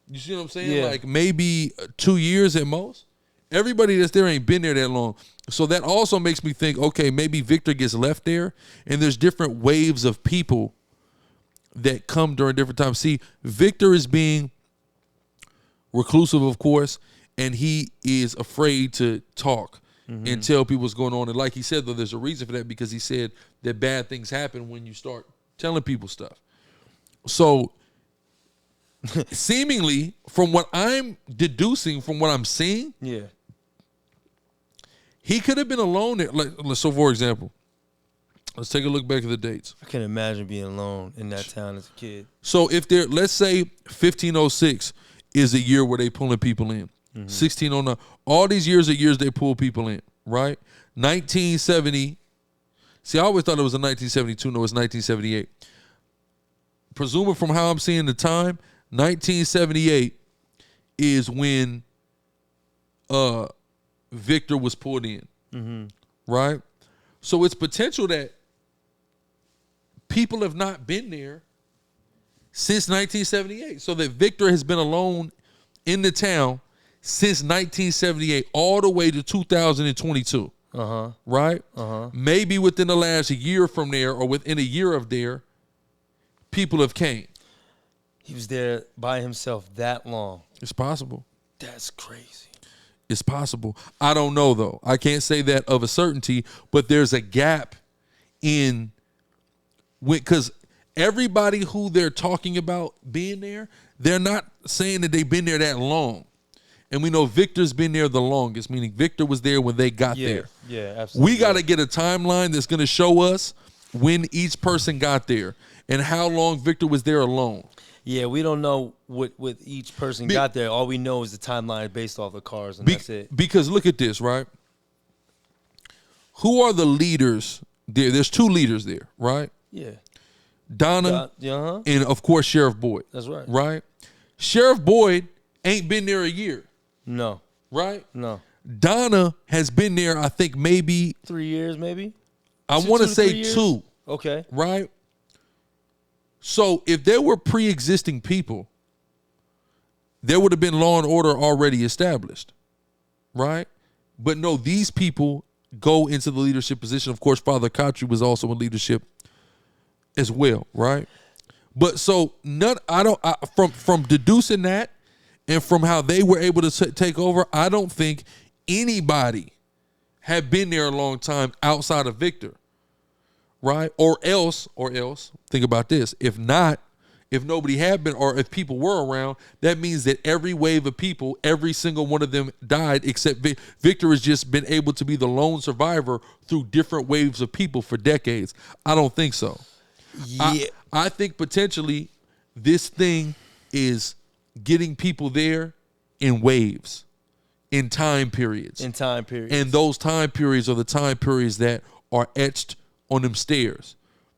You see what I'm saying? Yeah. Like maybe 2 years at most. Everybody that's there ain't been there that long. So that also makes me think, okay, maybe Victor gets left there, and there's different waves of people that come during different times. See, Victor is being reclusive, of course, and he is afraid to talk and tell people what's going on. And like he said, though, there's a reason for that because he said that bad things happen when you start telling people stuff. So seemingly, from what I'm deducing, from what I'm seeing, he could have been alone there. So, for example, let's take a look back at the dates. I can imagine being alone in that town as a kid. So, let's say 1506 is a year where they pulling people in. 1609. All these years are years they pull people in, right? 1970. See, I always thought it was in 1972. No, it's 1978. Presuming from how I'm seeing the time, 1978 is when Victor was pulled in, right? So it's potential that people have not been there since 1978. So that Victor has been alone in the town since 1978 all the way to 2022. Right? Maybe within the last year from there or within a year of there, people have came. He was there by himself that long. It's possible. That's crazy. It's possible. I don't know, though. I can't say that of a certainty, but there's a gap in because everybody who they're talking about being there, they're not saying that they've been there that long. And we know Victor's been there the longest, meaning Victor was there when they got there. Yeah, absolutely. We got to get a timeline that's going to show us when each person got there and how long Victor was there alone. Yeah, we don't know what each person got there. All we know is the timeline based off the cars, and that's it. Because look at this, right? Who are the leaders there? There's two leaders there, right? Yeah. Donna and, of course, Sheriff Boyd. That's right. Right? Sheriff Boyd ain't been there a year. No. Right? No. Donna has been there, I think, maybe 3 years, maybe? I want to say 2. Okay. Right? So if there were pre-existing people, there would have been law and order already established. Right? But no, these people go into the leadership position. Of course, Father Khatri was also in leadership as well, right? But so from deducing that and from how they were able to take over, I don't think anybody had been there a long time outside of Victor, right? Or else, think about this. If nobody had been, or if people were around, that means that every wave of people, every single one of them died, except Victor has just been able to be the lone survivor through different waves of people for decades. I don't think so. Yeah. I think potentially this thing is getting people there in waves, in time periods. In time periods. And those time periods are the time periods that are etched on them stairs.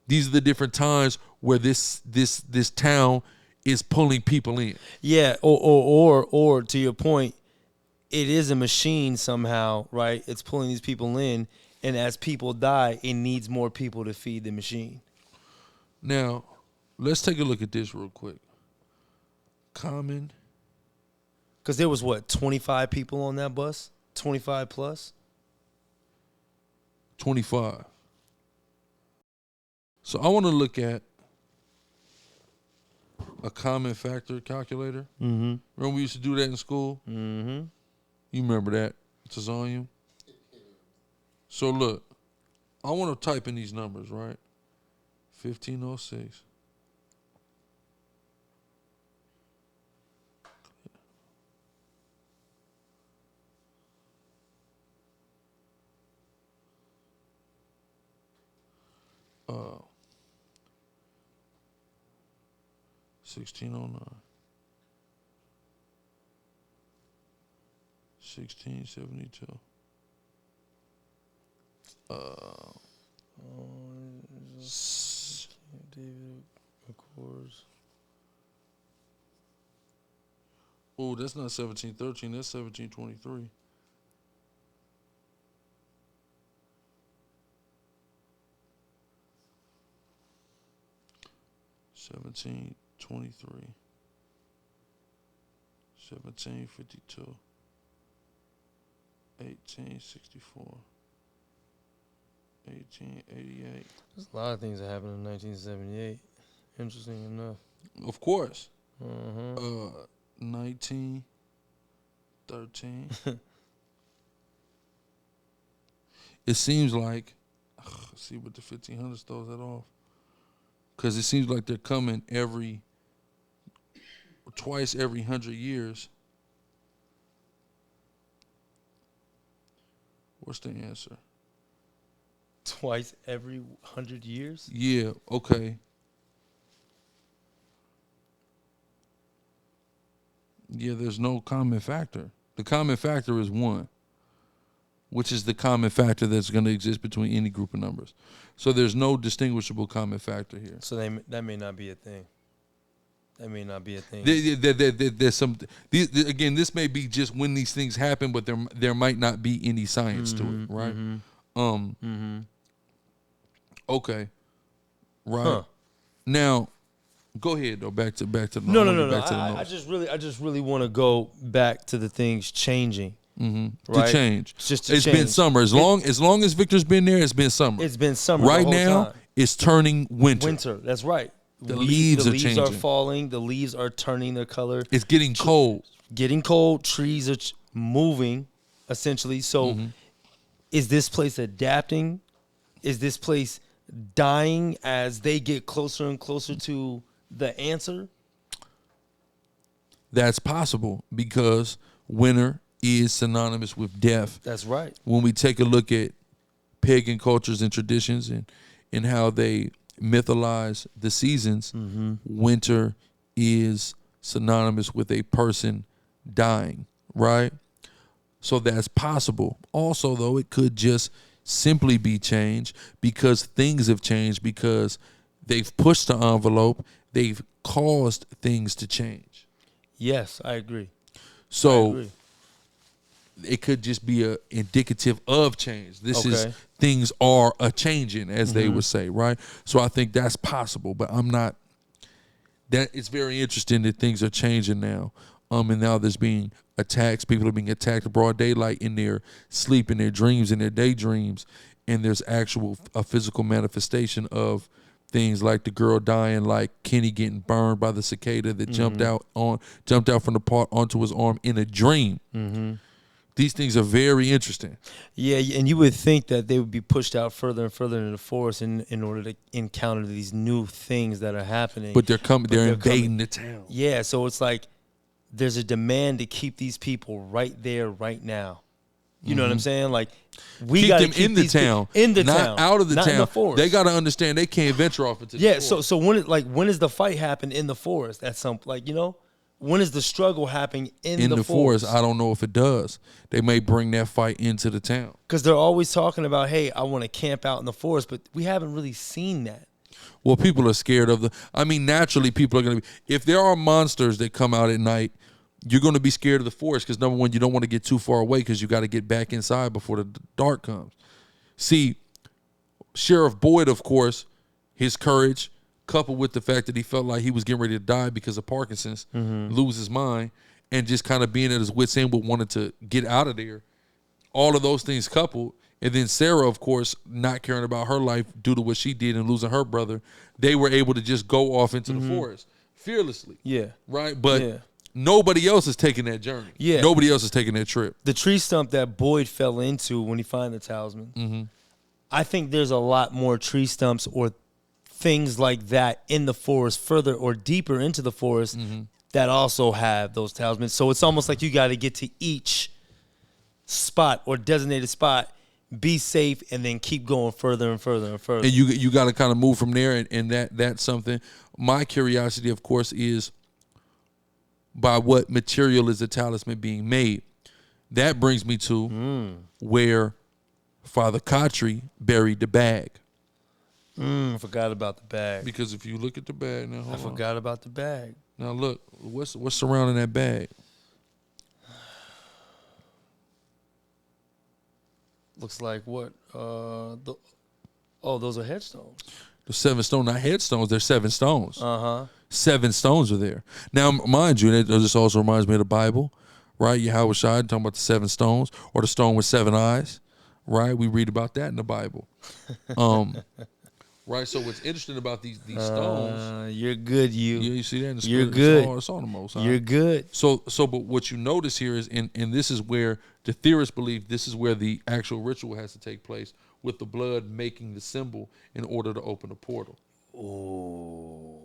These are the different times where this town is pulling people in. Yeah, or to your point, it is a machine somehow, right? It's pulling these people in, and as people die, it needs more people to feed the machine. Now, let's take a look at this real quick. Common. Because there was, 25 people on that bus? 25 plus? 25. So I want to look at a common factor calculator. Mm-hmm. Remember we used to do that in school? Mm-hmm. You remember that, Tazanium? So look, I want to type in these numbers, right? 1506. Uh, 1609. 1672. David Accords. Oh, that's not 1713. That's 1723. $17.23, $17.52, $18.64, $18.88. There's a lot of things that happened in 1978. Interesting enough. Of course. 1913. It seems like, see what the 1500s throws that off. Because it seems like they're coming twice every 100 years. What's the answer? Twice every 100 years? Yeah, okay. Yeah, there's no common factor. The common factor is 1. which is the common factor that's going to exist between any group of numbers. So there's no distinguishable common factor here. So that may not be a thing. That may not be a thing. There's some. Again, this may be just when these things happen, but there might not be any science to it, right? Okay, right. Huh. Now, go ahead though. Back to the No. notes. I just really want to go back to the things changing. Right? To change. It's been summer. As long as Victor's been there, it's been summer. It's been summer. Right the whole now, time. it's turning winter. Winter. That's right. The leaves are changing. The leaves are falling. The leaves are turning their color. It's getting cold. Getting cold. Trees are moving, essentially. So, is this place adapting? Is this place dying as they get closer and closer to the answer? That's possible because winter is synonymous with death. That's right. When we take a look at pagan cultures and traditions and how they mythologize the seasons, winter is synonymous with a person dying, right? So that's possible. Also, though, it could just simply be changed because things have changed, because they've pushed the envelope, they've caused things to change. Yes, I agree. So it could just be a indicative of change. This is things are a changing, as they would say, right? So I think that's possible, but I'm not. That it's very interesting that things are changing now. And now there's being attacks. People are being attacked in broad daylight in their sleep, in their dreams, in their daydreams, and there's a physical manifestation of things like the girl dying, like Kenny getting burned by the cicada that jumped out from the part onto his arm in a dream. These things are very interesting. Yeah, and you would think that they would be pushed out further and further into the forest in order to encounter these new things that are happening. But they're coming. They're invading the town. Yeah, so it's like there's a demand to keep these people right there, right now. You know what I'm saying? Like we got to keep them in the town, not out of the not town. In the forest. They got to understand they can't venture off into the forest. So when is the fight happen in the forest? At some when is the struggle happening in the forest? I don't know if it does. They may bring that fight into the town because they're always talking about, hey, I want to camp out in the forest, but we haven't really seen that. Well, people are scared of naturally people are going to be, if there are monsters that come out at night, you're going to be scared of the forest because, number one, you don't want to get too far away because you got to get back inside before the dark comes. See, Sheriff Boyd, of course, his courage, coupled with the fact that he felt like he was getting ready to die because of Parkinson's, lose his mind, and just kind of being at his wit's end but wanted to get out of there. All of those things coupled, and then Sarah, of course, not caring about her life due to what she did and losing her brother, they were able to just go off into the forest fearlessly. Yeah. Right? But nobody else is taking that journey. Yeah. Nobody else is taking that trip. The tree stump that Boyd fell into when he found the talisman, I think there's a lot more tree stumps or things like that in the forest, further or deeper into the forest, that also have those talismans. So it's almost like you got to get to each spot or designated spot, be safe, and then keep going further and further and further. And you got to kind of move from there, and that's something. My curiosity, of course, is by what material is the talisman being made? That brings me to where Father Kotri buried the bag. I forgot about the bag. Because if you look at the bag now, I forgot about the bag. Now look, what's surrounding that bag? Looks like what? Those are headstones. The 7 stones, not headstones. They're 7 stones. 7 stones are there. Now, mind you, this also reminds me of the Bible, right? Yahweh Shai talking about the 7 stones, or the stone with 7 eyes, right? We read about that in the Bible. Right, so what's interesting about these stones? You're good, you see that in the spirit? You're good. It's all the most. Huh? You're good. So, but what you notice here is, and this is where the theorists believe this is where the actual ritual has to take place, with the blood making the symbol in order to open a portal. Oh.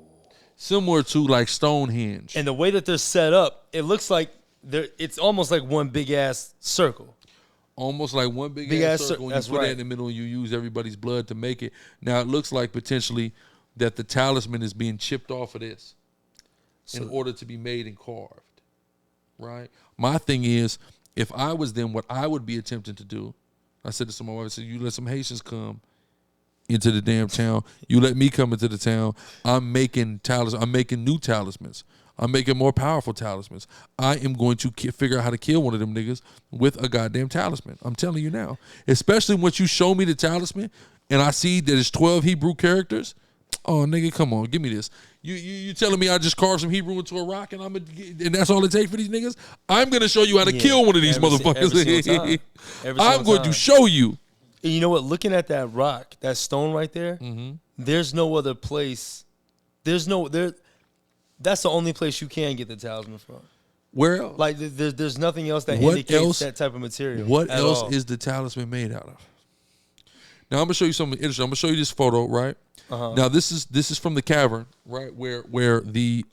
Similar to like Stonehenge. And the way that they're set up, it looks like it's almost like one big ass circle. Almost like one big ass circle. And you put that in the middle and you use everybody's blood to make it. Now it looks like potentially that the talisman is being chipped off of this in order to be made and carved. Right? My thing is, if I was them, what I would be attempting to do I said this to my wife. I said, you let some Haitians come into the damn town. You let me come into the town. I'm making talismans. I'm making new talismans. I'm making more powerful talismans. I am going to figure out how to kill one of them niggas with a goddamn talisman. I'm telling you now. Especially once you show me the talisman and I see that it's 12 Hebrew characters. Oh, nigga, come on. Give me this. You telling me I just carved some Hebrew into a rock and that's all it takes for these niggas? I'm going to show you how to kill one of these motherfuckers. I'm going to show you. And you know what? Looking at that rock, that stone right there, there's no other place. That's the only place you can get the talisman from. Where else? Like there's nothing else that indicates that type of material. What else is the talisman made out of? Now I'm gonna show you something interesting. I'm gonna show you this photo, right? Now this is from the cavern, right? Where they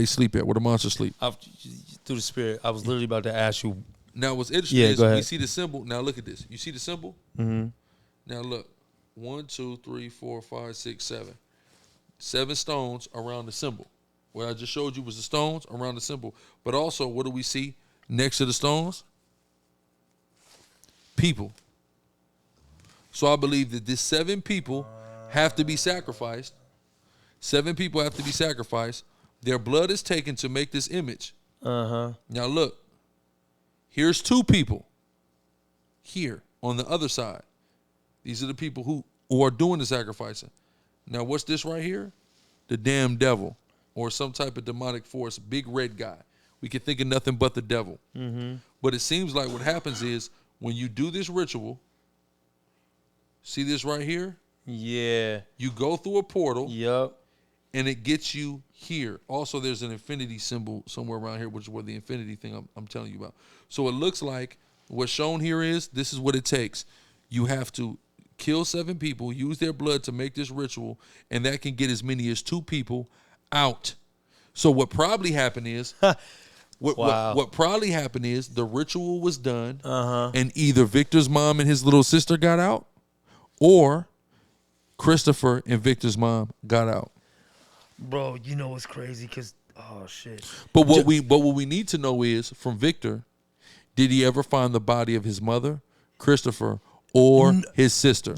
sleep at, where the monsters sleep. Through the spirit, I was literally about to ask you. Now what's interesting is we see the symbol. Now look at this. You see the symbol? Mm-hmm. Now look, 1, 2, 3, 4, 5, 6, 7. 7 stones around the symbol. What I just showed you was the stones around the symbol. But also, what do we see next to the stones? People. So I believe that this 7 people have to be sacrificed. 7 people have to be sacrificed. Their blood is taken to make this image. Now look. Here's 2 people. Here on the other side. These are the people who are doing the sacrificing. Now, what's this right here? The damn devil or some type of demonic force, big red guy. We can think of nothing but the devil. But it seems like what happens is when you do this ritual, see this right here? Yeah. You go through a portal. Yep. And it gets you here. Also, there's an infinity symbol somewhere around here, which is where the infinity thing I'm telling you about. So it looks like what's shown here is this is what it takes. You have to kill 7 people, use their blood to make this ritual, and that can get as many as 2 people out. So what probably happened is, what probably happened is the ritual was done, and either Victor's mom and his little sister got out, or Christopher and Victor's mom got out. Bro, you know what's crazy? Cause shit. But what we need to know is from Victor, did he ever find the body of his mother, Christopher, or his sister?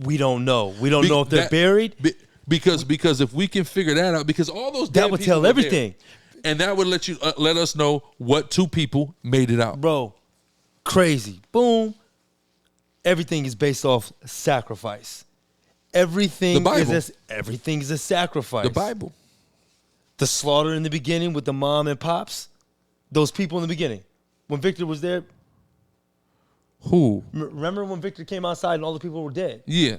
We don't know. We don't know if they're buried. Because if we can figure that out, because all those dead that would tell everything, there, and that would let us know what 2 people made it out. Bro, crazy. Boom. Everything is based off sacrifice. Everything everything is a sacrifice. The Bible. The slaughter in the beginning with the mom and pops. Those people in the beginning. When Victor was there. Who? Remember when Victor came outside and all the people were dead? Yeah.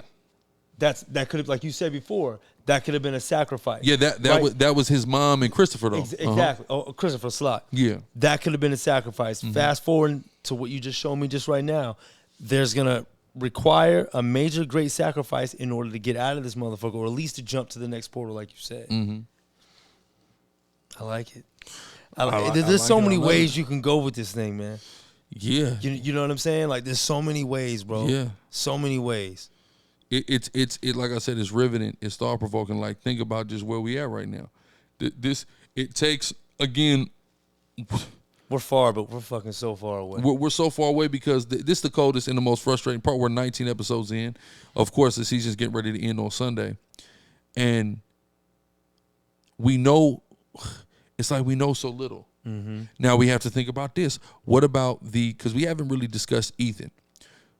That could have, like you said before, that could have been a sacrifice. Yeah, that was his mom and Christopher, though. Exactly. Oh, Christopher Slot. Yeah. That could have been a sacrifice. Fast forward to what you just showed me just right now. There's going to require a major great sacrifice in order to get out of this motherfucker, or at least to jump to the next portal, like you said. I like it. There's so many ways you can go with this thing, man. Yeah. You know what I'm saying? Like, there's so many ways, bro. Yeah. So many ways. It's like I said, it's riveting. It's thought provoking. Like, think about just where we at right now. It takes, again. We're far, but we're fucking so far away. We're so far away because this is the coldest and the most frustrating part. We're 19 episodes in. Of course, the season's getting ready to end on Sunday. And we know, it's like we know so little. Now we have to think about this. What about because we haven't really discussed Ethan.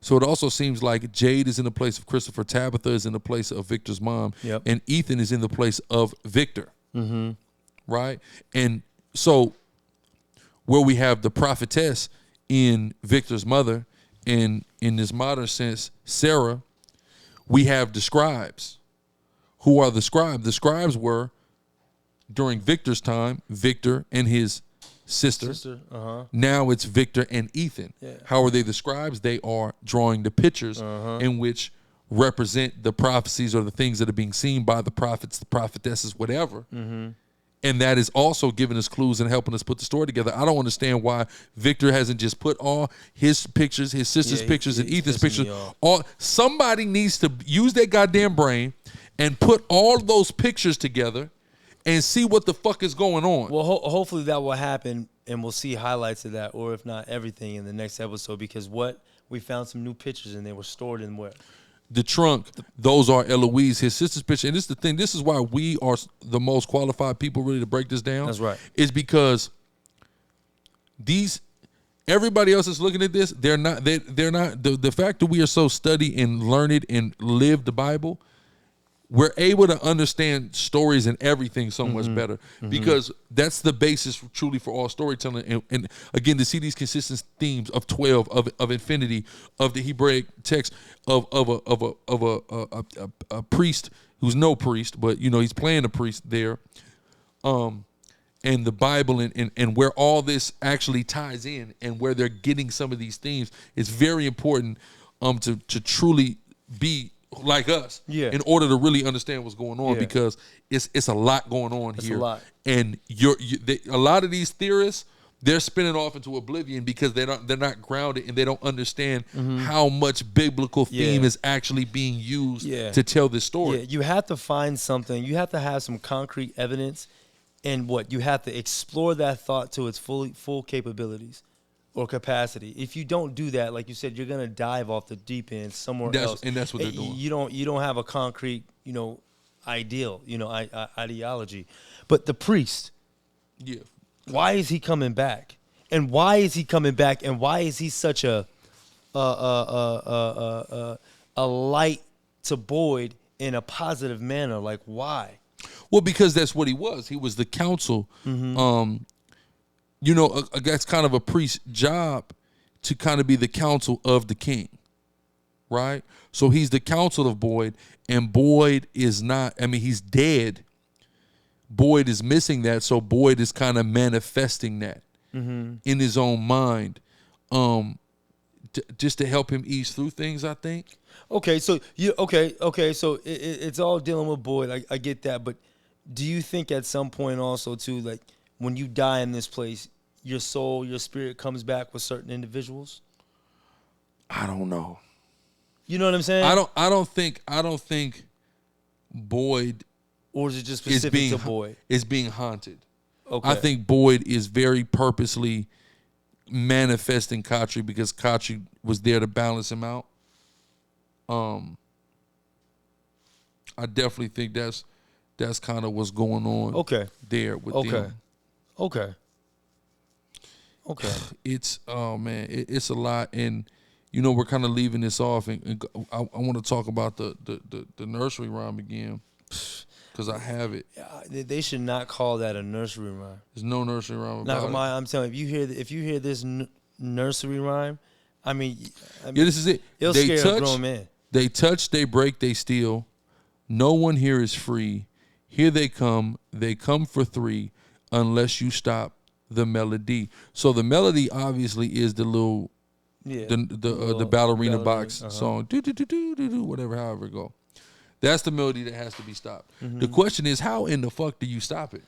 So it also seems like Jade is in the place of Christopher, Tabitha is in the place of Victor's mom, and Ethan is in the place of Victor. Right? And so where we have the prophetess in Victor's mother, and in this modern sense, Sarah, we have the scribes. Who are the scribes? The scribes were, during Victor's time, Victor and his sister. Now it's Victor and Ethan. How are they the scribes? They are drawing the pictures in which represent the prophecies or the things that are being seen by the prophets, the prophetesses, whatever. And that is also giving us clues and helping us put the story together. I don't understand why Victor hasn't just put all his pictures, his sister's pictures, and Ethan's pictures. Somebody needs to use their goddamn brain and put all those pictures together and see what the fuck is going on. Well, hopefully that will happen, and we'll see highlights of that, or if not everything, in the next episode. Because we found some new pictures, and they were stored in where? The trunk. Those are Eloise, his sister's picture. And this is the thing. This is why we are the most qualified people really to break this down. That's right. Is because everybody else is looking at this. They're not. The fact that we are so studied and learned and live the Bible, we're able to understand stories and everything so much better, because that's the basis truly for all storytelling. And again, to see these consistent themes of 12, of infinity, of the Hebraic text, of a priest who's no priest, but he's playing a priest there, and the Bible and where all this actually ties in and where they're getting some of these themes is very important to truly be like us, in order to really understand what's going on, because it's a lot going on here. A lot. And a lot of these theorists, they're spinning off into oblivion because they're not grounded and they don't understand how much biblical theme is actually being used to tell this story. Yeah, you have to find something. You have to have some concrete evidence, and you have to explore that thought to its full capabilities or capacity. If you don't do that, like you said, you're gonna dive off the deep end somewhere else, and that's what they're doing. You don't have a concrete, ideal, ideology. But the priest, why is he coming back? And why is he coming back? And why is he such a light to Boyd in a positive manner? Like, why? Well, because that's what he was. He was the counsel. That's kind of a priest's job, to kind of be the counsel of the king, right? So he's the counsel of Boyd, and Boyd is not, he's dead. Boyd is missing that, so Boyd is kind of manifesting that in his own mind, just to help him ease through things, I think. Okay, so so it's all dealing with Boyd. I get that, but do you think at some point also too, like, when you die in this place, your soul, your spirit comes back with certain individuals? I don't know. You know what I'm saying? I don't think Boyd, or is it just specific to Boyd? Is being haunted. Okay. I think Boyd is very purposely manifesting Khatri because Khatri was there to balance him out. I definitely think that's kind of what's going on. There with them. Okay. It's it's a lot, and we're kind of leaving this off, and I want to talk about the nursery rhyme again, because I have it. They should not call that a nursery rhyme. There's no nursery rhyme about it. I'm telling you, if you hear this nursery rhyme, this is it. It'll scare a grown man. They touch, they break, they steal. No one here is free. Here they come for three, unless you stop the melody. So the melody obviously is the little, the ballerina box song, whatever, however it go. That's the melody that has to be stopped. The question is, how in the fuck do you stop it?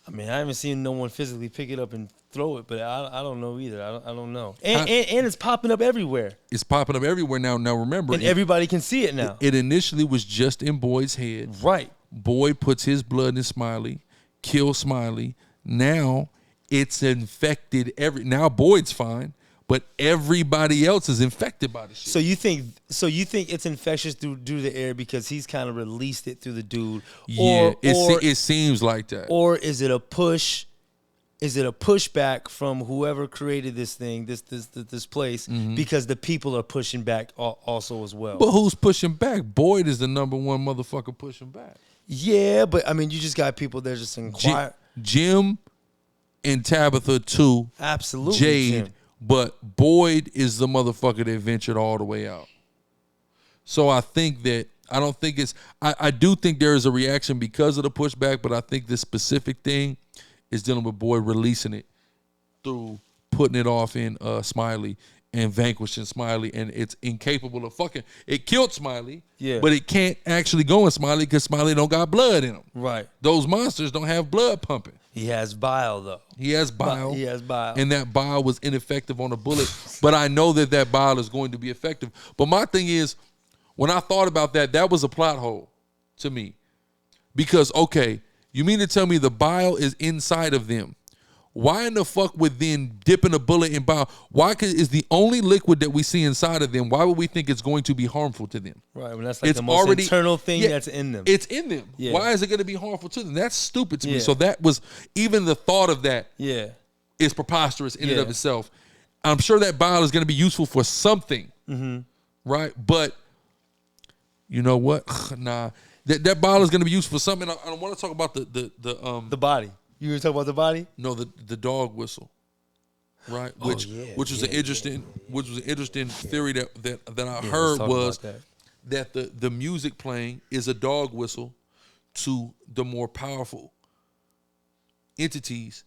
I haven't seen no one physically pick it up and throw it, but I don't know either. I don't know. And it's popping up everywhere. It's popping up everywhere now. Now remember, and everybody can see it now. It initially was just in Boyd's head. Right. Boyd puts his blood in Smiley, kills Smiley. Now it's infected. Now Boyd's fine, but everybody else is infected by the shit. So you think it's infectious due to the air because he's kind of released it through the dude? Yeah, it seems like that. Or is it a push? Is it a pushback from whoever created this thing, this place, because the people are pushing back also as well? But who's pushing back? Boyd is the number one motherfucker pushing back. Yeah, but you just got people that just inquire. Jim and Tabitha too. Absolutely, Jade. Jim. But Boyd is the motherfucker that ventured all the way out. So I think that I do think there is a reaction because of the pushback, but I think this specific thing is dealing with Boyd releasing it through putting it off in Smiley and vanquishing Smiley, and it's incapable of fucking. It killed Smiley, but it can't actually go in Smiley because Smiley don't got blood in him. Right. Those monsters don't have blood pumping. He has bile, though. He has bile. And that bile was ineffective on a bullet. But I know that bile is going to be effective. But my thing is, when I thought about that was a plot hole to me. Because, okay, You mean to tell me the bile is inside of them? Why in the fuck would then dipping a bullet in bile? Why is the only liquid that we see inside of them? Why would we think it's going to be harmful to them? Right, when that's like the most internal thing that's in them. It's in them. Yeah. Why is it going to be harmful to them? That's stupid to me. So that was, even the thought of that is preposterous in and of itself. I'm sure that bile is going to be useful for something, right? But you know what? Nah, that bile is going to be useful for something. I don't want to talk about the body. You were talking about the body? No, the dog whistle, right? Which was an interesting theory that I heard was that the music playing is a dog whistle to the more powerful entities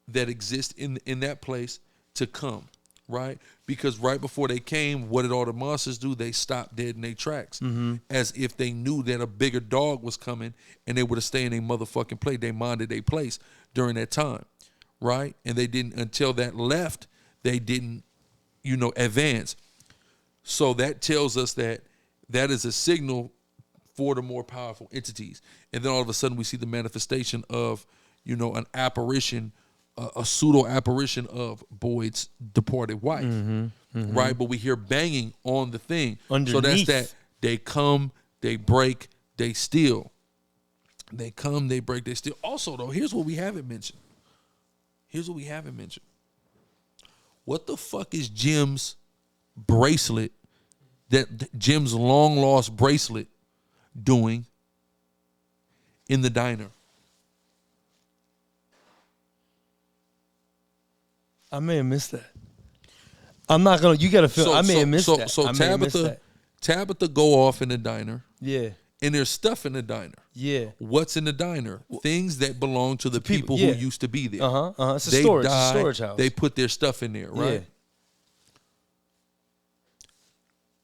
that exist in that place to come, right? Because right before they came, what did all the monsters do? They stopped dead in their tracks, as if they knew that a bigger dog was coming, and they would have stayed in their motherfucking place. They minded their place during that time, right? And they didn't, until that left, they didn't, advance. So that tells us that is a signal for the more powerful entities. And then all of a sudden we see the manifestation of, an apparition, a pseudo apparition of Boyd's departed wife, right? But we hear banging on the thing. Underneath. So that's that. They come, they break, they steal. They come, they break, they steal. Also, though, here's what we haven't mentioned. What the fuck is Jim's bracelet, Jim's long lost bracelet, doing in the diner? I may have missed that. I'm not gonna. You gotta feel. I may have missed that. So Tabitha go off in the diner. Yeah. And there's stuff in the diner. Yeah. What's in the diner? Things that belong to the people who used to be there. It's a storage house. They put their stuff in there, right? Yeah.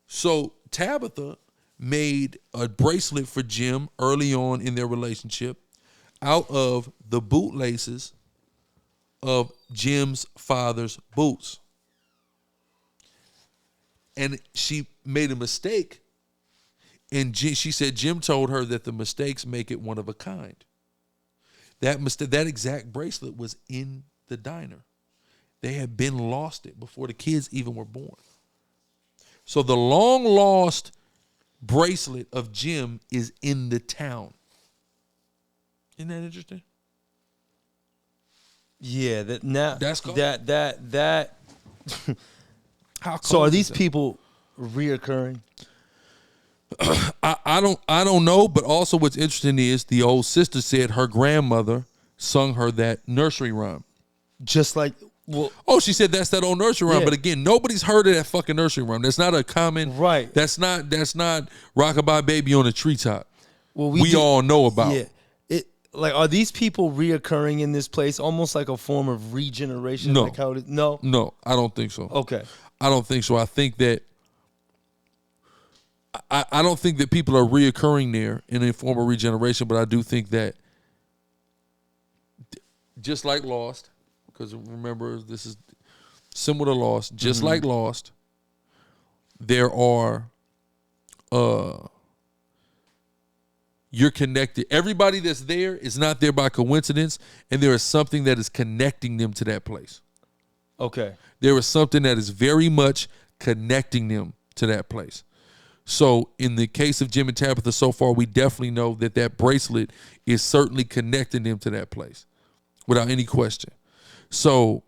So Tabitha made a bracelet for Jim early on in their relationship out of the bootlaces of Jim's father's boots. And she made a mistake. And she said Jim told her that the mistakes make it one of a kind. That exact bracelet was in the diner. They had been lost it before the kids even were born. So the long lost bracelet of Jim is in the town. Isn't that interesting? Yeah, that's cool. That. How cool so are these people reoccurring? I don't know, but also what's interesting is the old sister said her grandmother sung her that nursery rhyme. Just like, she said that's that old nursery rhyme. But again, nobody's heard of that fucking nursery rhyme. That's not a common. Right. That's not Rockabye Baby on a Treetop. Well, we all know about. Yeah. Like, are these people reoccurring in this place, almost like a form of regeneration? No. Like how it, no, I don't think so. Okay, I don't think so. I think that I don't think that people are reoccurring there in a form of regeneration, but I do think that just like Lost, because remember this is similar to Lost, just like Lost, there are you're connected. Everybody that's there is not there by coincidence, and there is something that is connecting them to that place. Okay. There is something that is very much connecting them to that place. So in the case of Jim and Tabitha so far, we definitely know that bracelet is certainly connecting them to that place without any question. So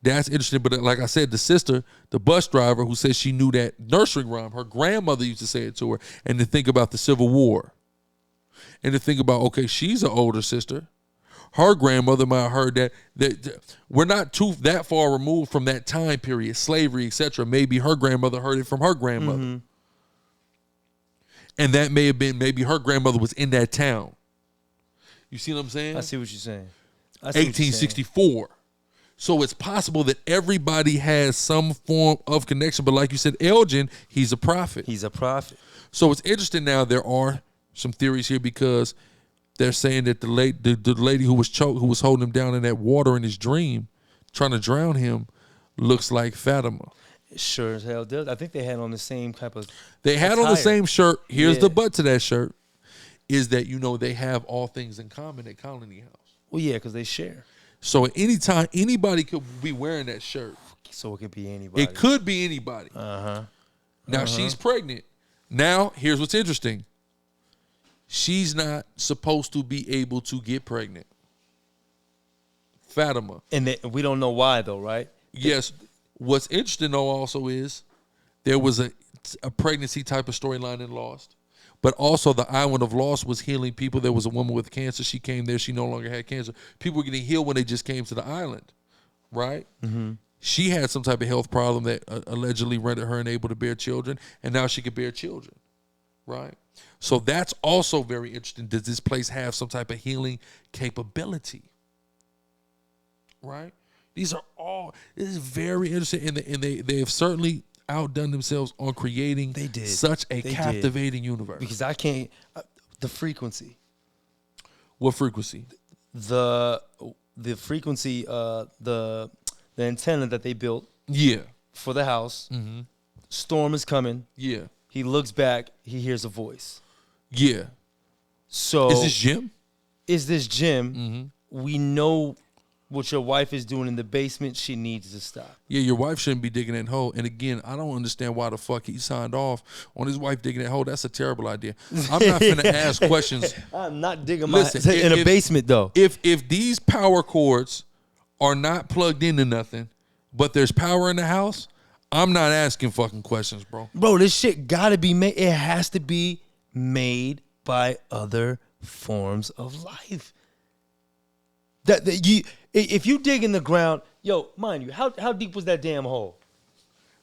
that's interesting. But like I said, the sister, the bus driver who says she knew that nursery rhyme, her grandmother used to say it to her, and to think about the Civil War. And to think about, okay, she's an older sister. Her grandmother might have heard that we're not that far removed from that time period, slavery, etc. Maybe her grandmother heard it from her grandmother. And that may have been, maybe her grandmother was in that town. You see what I'm saying? I see what you're saying. 1864. So it's possible that everybody has some form of connection. But like you said, Elgin, he's a prophet. He's a prophet. So it's interesting now, there are some theories here because they're saying that the lady who was who was holding him down in that water in his dream, trying to drown him, looks like Fatima. It sure as hell does. I think they had on the same type of They had attire. On the same shirt. Here's the butt to that shirt. is that, they have all things in common at Colony House. Well, yeah, because they share. So at any time, anybody could be wearing that shirt. So it could be anybody. It could be anybody. Now she's pregnant. Now, here's what's interesting. She's not supposed to be able to get pregnant. Fatima. And we don't know why, though, right? Yes. What's interesting, though, also is there was a pregnancy type of storyline in Lost. But also the island of Lost was healing people. There was a woman with cancer. She came there. She no longer had cancer. People were getting healed when they just came to the island, right? Mm-hmm. She had some type of health problem that allegedly rendered her unable to bear children, and now she could bear children, right? So that's also very interesting. Does this place have some type of healing capability, right? This is very interesting, and they have certainly outdone themselves on creating such a captivating universe. Because I can't, the frequency. What frequency? The frequency, the antenna that they built. Yeah. For the house. Mm-hmm. Storm is coming. Yeah. He looks back. He hears a voice. Yeah. So is this Jim? Mm-hmm. We know what your wife is doing in the basement. She needs to stop. Yeah, your wife shouldn't be digging that hole. And again, I don't understand why the fuck he signed off on his wife digging that hole. That's a terrible idea. I'm not finna ask questions. I'm not digging in a basement, though. If these power cords are not plugged into nothing, but there's power in the house, I'm not asking fucking questions, bro. Bro, this shit gotta be made. It has to be made by other forms of life. If you dig in the ground, mind you, how deep was that damn hole?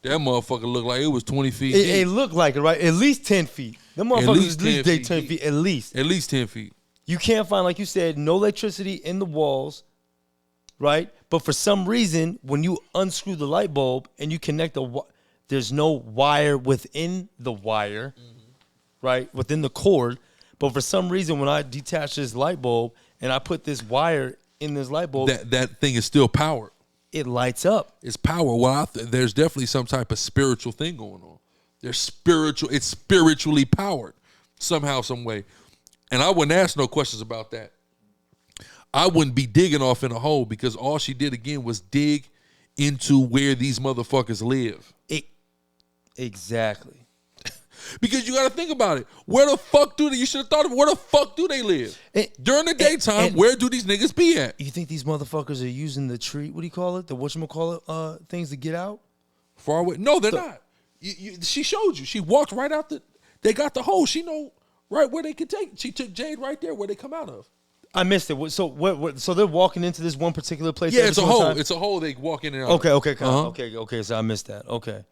That motherfucker looked like it was 20 feet deep. Deep. It looked like it, right? At least 10 feet. Them motherfuckers at least dig 10 feet, at least. At least 10 feet. You can't find, like you said, no electricity in the walls, right? But for some reason, when you unscrew the light bulb and you connect there's no wire within the wire, right? Within the cord. But for some reason, when I detach this light bulb and I put this wire in this light bulb, that thing is still powered. It lights up. It's power. Well, there's definitely some type of spiritual thing going on. It's spiritually powered somehow, some way. And I wouldn't ask no questions about that. I wouldn't be digging off in a hole because all she did again was dig into where these motherfuckers live. Exactly. Because you got to think about it. Where the fuck you should have thought of where the fuck do they live? During the daytime, where do these niggas be at? You think these motherfuckers are using the tree, what do you call it? The whatchamacallit things to get out? Far away? No, they're not. She showed you. She walked right out they got the hole. She know right where they could take. She took Jade right there where they come out of. I missed it. So so they're walking into this one particular place? Yeah, it's a hole. Time? It's a hole they walk in and out. Okay, so I missed that. Okay.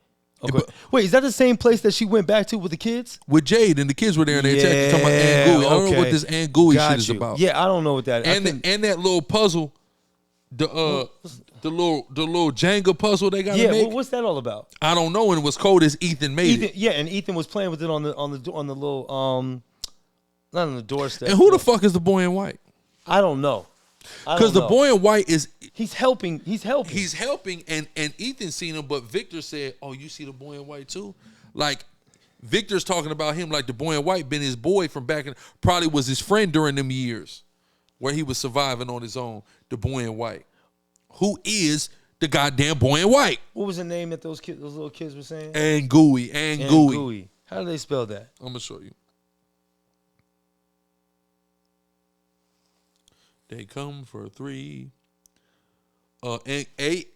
Wait, is that the same place that she went back to with the kids? With Jade and the kids were there and they attacked talking about Aunt Gooey. I don't know what this Aunt Gooey shit is about. Yeah, I don't know what that is. And that little puzzle, the little Jenga puzzle they got to make. Yeah, what's that all about? I don't know, and it was cold as Ethan made it. Yeah, and Ethan was playing with it on the little not on the doorstep. And who the fuck is the boy in white? I don't know. Because the boy in white is he's helping, and Ethan seen him, but Victor said, "Oh, you see the boy in white too?" Like Victor's talking about him like the boy in white been his boy from back in, probably was his friend during them years where he was surviving on his own. The boy in white, who is the goddamn boy in white? What was the name that those little kids were saying? Aunt Gooey. How do they spell that? I'm gonna show you. They come for 3. A-N-G-H.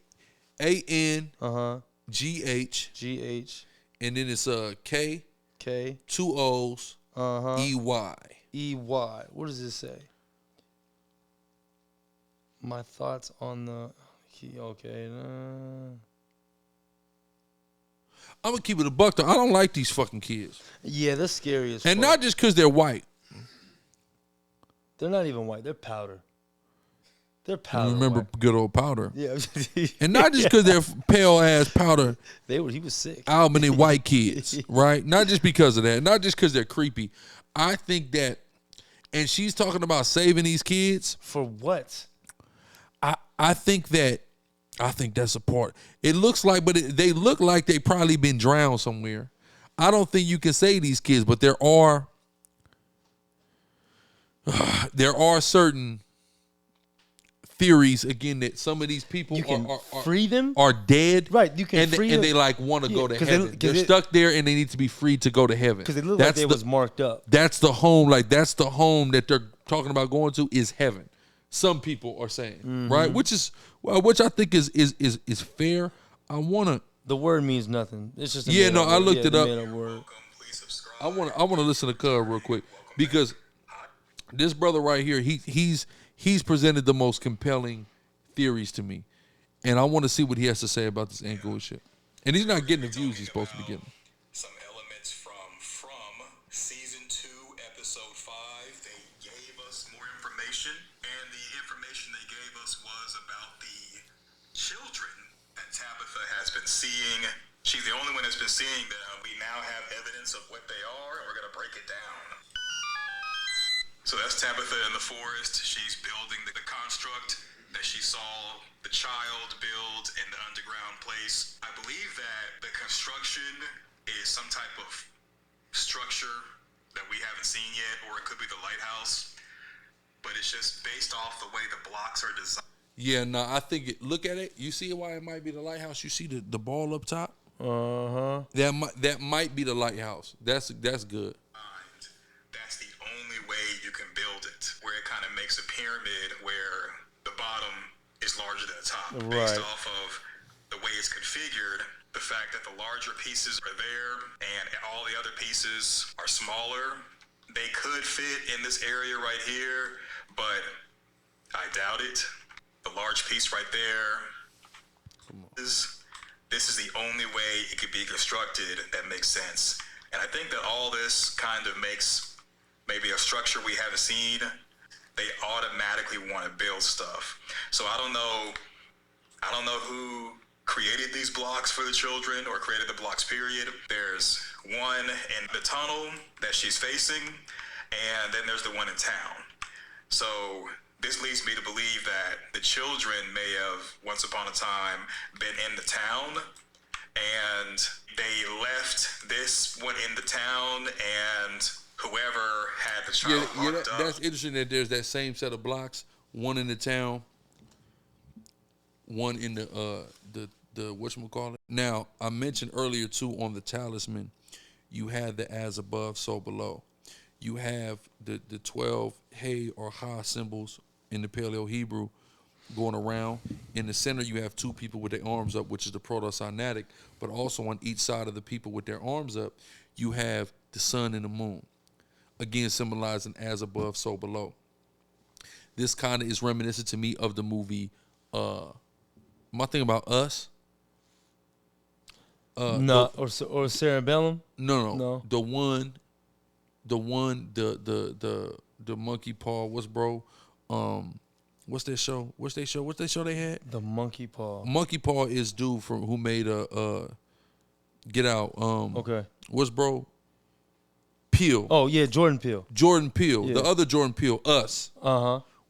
G-H. And then it's K. 2 O's. E-Y. E-Y. What does this say? My thoughts on the key. Okay. I'm gonna keep it a buck though. I don't like these fucking kids. Yeah, they're scary as fuck. And not just because they're white. They're not even white. They're powder. They're powder. Remember white. Good old powder. Yeah. And not just because they're pale ass powder. He was sick. Albany white kids, right? Not just because of that. Not just because they're creepy. I think that, and she's talking about saving these kids. For what? I think that's a part. It looks like, but they look like they probably been drowned somewhere. I don't think you can save these kids, but there are there are certain theories again that some of these people You can are free them, are dead, right? You can and free they, them, and they like want to go to heaven. They're it, stuck there and they need to be freed to go to heaven because it looked like they was marked up. That's the home. Like that's the home that they're talking about going to is heaven. Some people are saying, right? Which I think is fair. I wanna. The word means nothing. It's just I looked it up. Word. I wanna listen to Cub real quick because this brother right here, he's presented the most compelling theories to me, and I want to see what he has to say about this ankle shit. And he's not getting the views he's supposed to be getting. Some elements from season 2, episode 5. They gave us more information, and the information they gave us was about the children that Tabitha has been seeing. She's the only one that's been seeing them. We now have evidence of what they are, and we're going to break it down. So that's Tabitha in the forest. She's building the construct that she saw the child build in the underground place. I believe that the construction is some type of structure that we haven't seen yet, or it could be the lighthouse. But it's just based off the way the blocks are designed. Yeah, no, I think look at it. You see why it might be the lighthouse? You see the ball up top? That might be the lighthouse. That's good. That's the only way you can build it, where it kind of makes a pyramid where the bottom is larger than the top, based off of the way it's configured. The fact that the larger pieces are there and all the other pieces are smaller, they could fit in this area right here, but I doubt it. The large piece right there this is the only way it could be constructed that makes sense. And I think that all this kind of makes maybe a structure we haven't seen. They automatically want to build stuff. So I don't know who created these blocks for the children or created the blocks, period. There's one in the tunnel that she's facing, and then there's the one in town. So this leads me to believe that the children may have, once upon a time, been in the town, and they left this one in the town, and whoever had the child marked up. That's interesting that there's that same set of blocks, one in the town, one in the whatchamacallit. Now, I mentioned earlier too on the Talisman, you had the as above, so below. You have the 12 hey or ha symbols in the Paleo Hebrew going around. In the center, you have two people with their arms up, which is the proto-Sinaitic, but also on each side of the people with their arms up, you have the sun and the moon, again symbolizing as above, so below. This kind of is reminiscent to me of the movie, my thing about Us. Or Cerebellum? No. The monkey paw. What's bro? What's that show? What's that show they had? The Monkey Paw. Monkey Paw is dude who made a Get Out. Okay. What's bro? Peele. Oh yeah, Jordan Peele. Yeah. The other Jordan Peele. Us.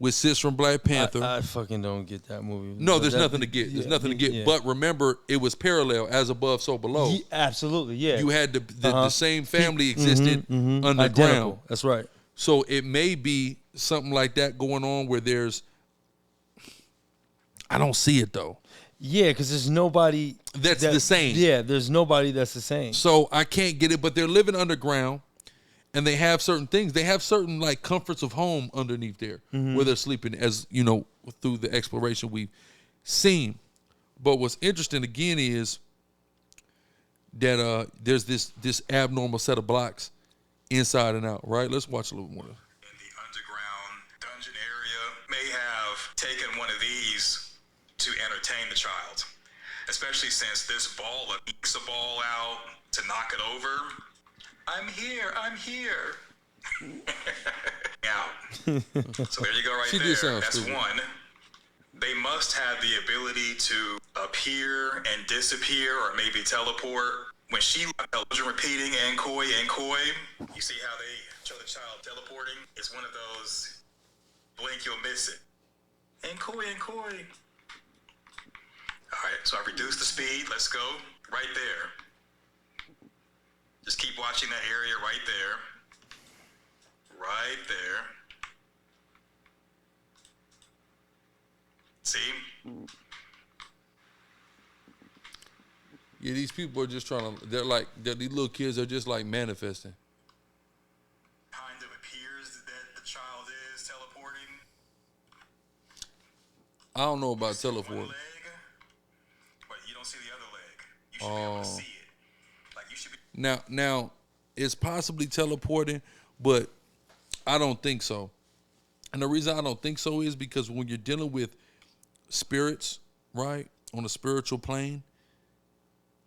With Sis from Black Panther. I fucking don't get that movie. No, there's nothing to get. There's nothing to get. Yeah. But remember, it was parallel, as above, so below. Absolutely, yeah. You had the same family existed underground. Identical. That's right. So it may be something like that going on where there's. I don't see it though. Yeah, because there's nobody that's the same. Yeah, there's nobody that's the same. So I can't get it, but they're living underground. And they have certain things. They have certain like comforts of home underneath there where they're sleeping, as you know, through the exploration we've seen. But what's interesting again is that there's this abnormal set of blocks inside and out. Right? Let's watch a little more. In the underground dungeon area, may have taken one of these to entertain the child, especially since this ball ekes a ball out to knock it over. I'm here. Out. So there you go right there. That's stupid. One. They must have the ability to appear and disappear or maybe teleport. When she children repeating Nkoi, you see how they show the child teleporting? It's one of those blink, you'll miss it. Nkoi. All right, so I reduced the speed. Let's go. Right there. Just keep watching that area right there. Right there. See? Yeah, these people are just trying to. These little kids are just like manifesting. Kind of appears that the child is teleporting. I don't know about You see one teleporting. leg, but you don't see the other leg. You should be able to see it. Like you should be. Now, it's possibly teleporting, but I don't think so. And the reason I don't think so is because when you're dealing with spirits, right, on a spiritual plane,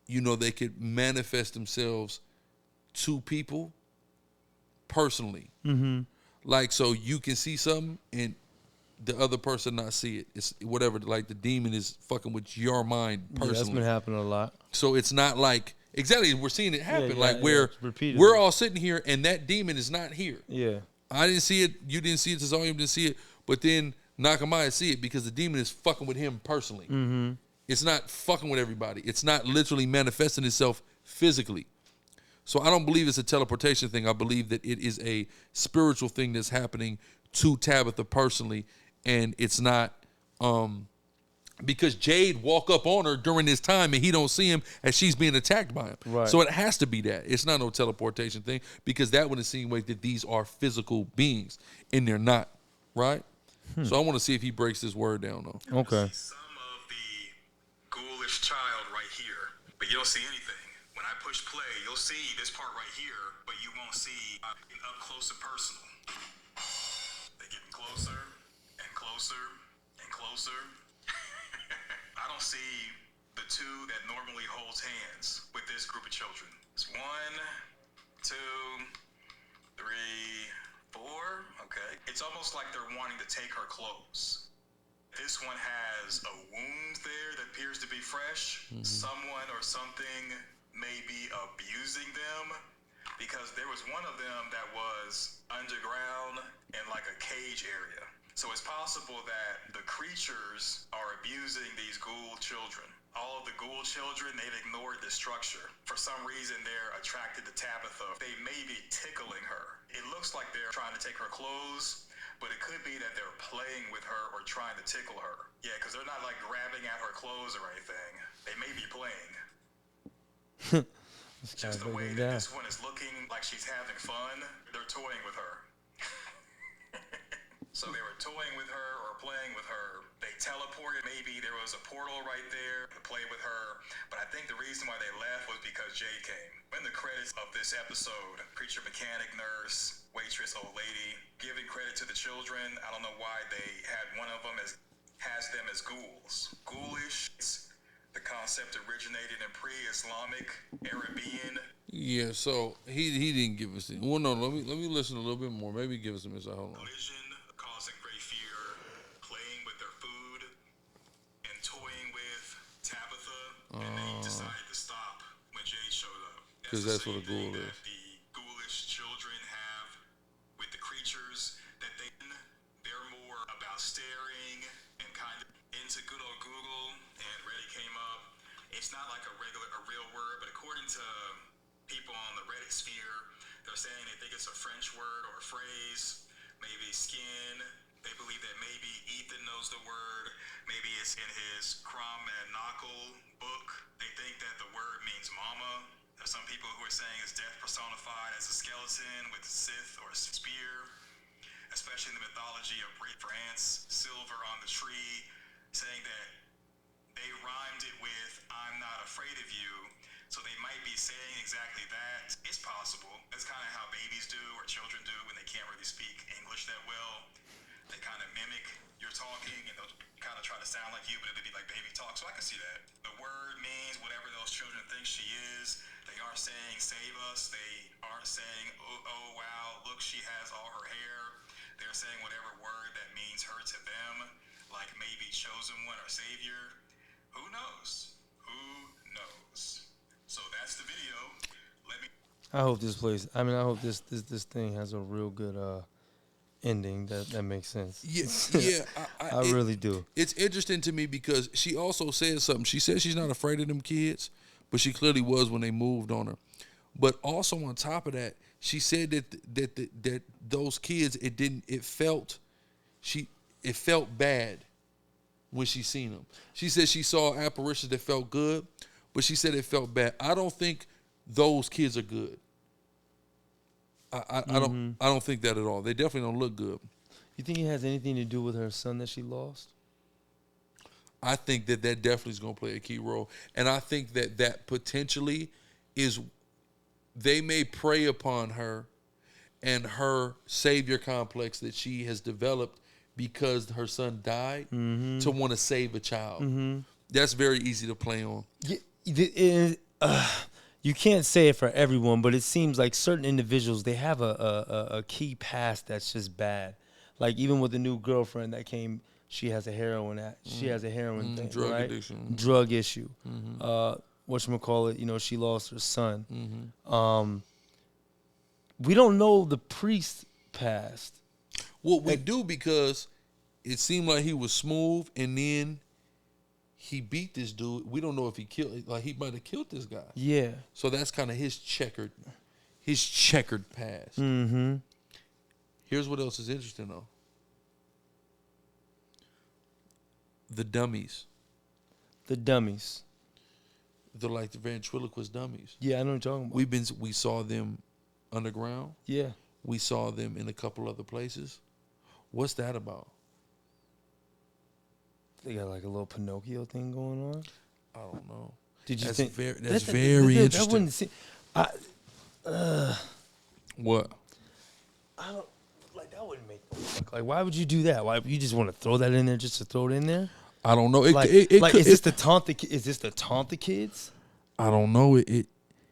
you know, they could manifest themselves to people personally. Mm-hmm. Like, so you can see something and the other person not see it. It's whatever, like the demon is fucking with your mind personally. Yeah, that's been happening a lot. So it's not like, exactly, we're seeing it happen. Yeah, We're all sitting here and that demon is not here. Yeah. I didn't see it, you didn't see it, Tazarium didn't see it, but then Nakamaya see it because the demon is fucking with him personally. Mm-hmm. It's not fucking with everybody. It's not literally manifesting itself physically. So I don't believe it's a teleportation thing. I believe that it is a spiritual thing that's happening to Tabitha personally, and it's not because Jade walk up on her during this time and he don't see him as she's being attacked by him. Right. So it has to be that. It's not no teleportation thing because that would insinuate that these are physical beings, and they're not, right? So I want to see if he breaks this word down, though. Okay. Some of the ghoulish child right here, but you don't see anything. When I push play, you'll see this part right here, but you won't see up close and personal. They're getting closer and closer and closer. I don't see the two that normally holds hands with this group of children. It's 1, 2, 3, 4. Okay. It's almost like they're wanting to take her clothes. This one has a wound there that appears to be fresh. Mm-hmm. Someone or something may be abusing them because there was one of them that was underground in like a cage area. So it's possible that the creatures are abusing these ghoul children. All of the ghoul children, they've ignored the structure. For some reason, they're attracted to Tabitha. They may be tickling her. It looks like they're trying to take her clothes, but it could be that they're playing with her or trying to tickle her. Yeah, because they're not like grabbing at her clothes or anything. They may be playing. Just the way that this one is looking like she's having fun, they're toying with her. So they were toying with her or playing with her. They teleported. Maybe there was a portal right there to play with her. But I think the reason why they left was because Jade came. In the credits of this episode, preacher, mechanic, nurse, waitress, old lady, giving credit to the children. I don't know why they had one of them has them as ghouls. Ghoulish. The concept originated in pre-Islamic Arabian. Yeah, so he didn't give us it. Well, no, let me listen a little bit more. Maybe give us some insight. Hold on. Collision, causing great fear, playing with their food, and toying with Tabitha, and they decided to stop when Jade showed up. Because that's what a ghoul is. The ghoulish children have with the creatures that they're more about staring and kind of into good old Google, and Reddit came up. It's not like a real word, but according to people on the Reddit sphere, they're saying they think it's a French word or a phrase, maybe skin. They believe that maybe Ethan knows the word. Maybe it's in his Crom and Knuckle book. They think that the word means mama. There's some people who are saying it's death personified as a skeleton with a scythe or a spear, especially in the mythology of France, silver on the tree, saying that they rhymed it with I'm not afraid of you. So they might be saying exactly that. It's possible. That's kind of how babies do or children do when they can't really speak English that well. They kind of mimic your talking and they'll kind of try to sound like you, but it'll be like baby talk. So I can see that. The word means whatever those children think she is. They aren't saying save us. They aren't saying, oh wow, look, she has all her hair. They're saying whatever word that means her to them, like maybe chosen one or savior. Who knows? Who knows? So that's the video. I hope this place. I mean, I hope this thing has a real good ending that makes sense. Yeah, I really do. It's interesting to me because she also said something. She said she's not afraid of them kids, but she clearly was when they moved on her. But also on top of that, she said that those kids, it felt bad when she seen him. She said she saw apparitions that felt good, but she said it felt bad. I don't think those kids are good. I don't think that at all. They definitely don't look good. You think it has anything to do with her son that she lost? I think that definitely is going to play a key role. And I think that potentially is, they may prey upon her and her savior complex that she has developed because her son died to want to save a child. That's very easy to play on. You can't say it for everyone, but it seems like certain individuals, they have a key past that's just bad. Like even with the new girlfriend that came, she has a heroin thing, drug right? addiction, drug issue. Whatchamacallit, you know, she lost her son. We don't know the priest's past. Well, we do, because it seemed like he was smooth, and then he beat this dude. We don't know if he killed, like he might have killed this guy. Yeah. So that's kind of his checkered past. Here's what else is interesting though. The dummies. They're like the ventriloquist dummies. Yeah, I know what you're talking about. We saw them underground. Yeah. We saw them in a couple other places. What's that about? They got like a little Pinocchio thing going on. I don't know. Did you that's think that's very interesting? That wouldn't seem, What? I don't like that. Wouldn't make no fuck. Like, why would you do that? Why you just want to throw that in there just to throw it in there? I don't know. Is this to taunt the kids? I don't know. Is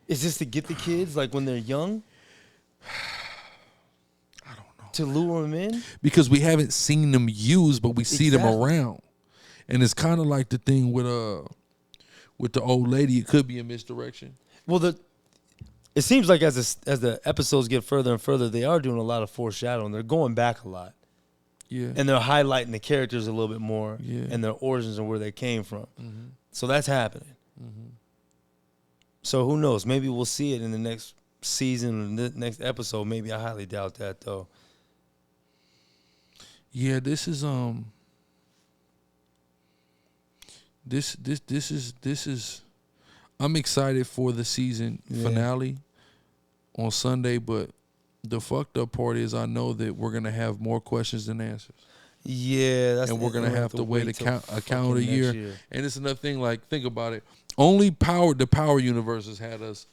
this to get the kids like when they're young? I don't know. To lure them in? Because we haven't seen them used, but we see them around, and it's kind of like the thing with the old lady. It could be a misdirection. Well, it seems like as the episodes get further and further, they are doing a lot of foreshadowing. They're going back a lot. Yeah. And they're highlighting the characters a little bit more, yeah, and their origins and where they came from. So that's happening. So who knows? Maybe we'll see it in the next season, or the next episode. Maybe I highly doubt that, though. Yeah, this is this is I'm excited for the season finale on Sunday, but the fucked up part is I know that we're gonna have more questions than answers. Yeah, and we're gonna have to wait a calendar year. And it's another thing. Like, think about it. Only the Power universe has had us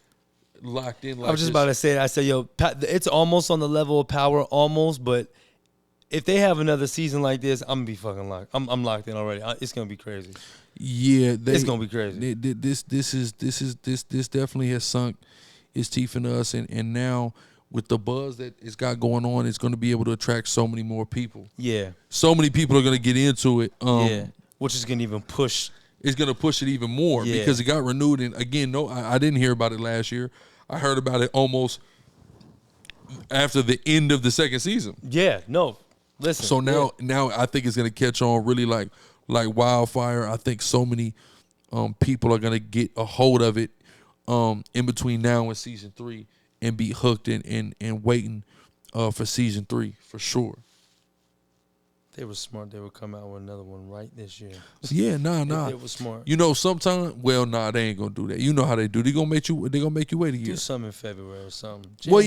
locked in. Like, I was just about to say that. I said, yo, it's almost on the level of Power, almost. But if they have another season like this, I'm gonna be fucking locked. I'm locked in already. It's gonna be crazy. Yeah, it's gonna be crazy. This definitely has sunk its teeth in us, and now, with the buzz that it's got going on, it's going to be able to attract so many more people. Yeah. So many people are going to get into it. Which is going to even push. It's going to push it even more because it got renewed. And again, I didn't hear about it last year. I heard about it almost after the end of the second season. Yeah, no. Listen. So now I think it's going to catch on really like wildfire. I think so many people are going to get a hold of it in between now and season 3. And be hooked and waiting for season 3 for sure. They were smart. They would come out with another one right this year. Yeah, nah. They were smart. You know, sometimes, they ain't gonna do that. You know how they do. They gonna make you wait a year. Do something in February or something. Yeah.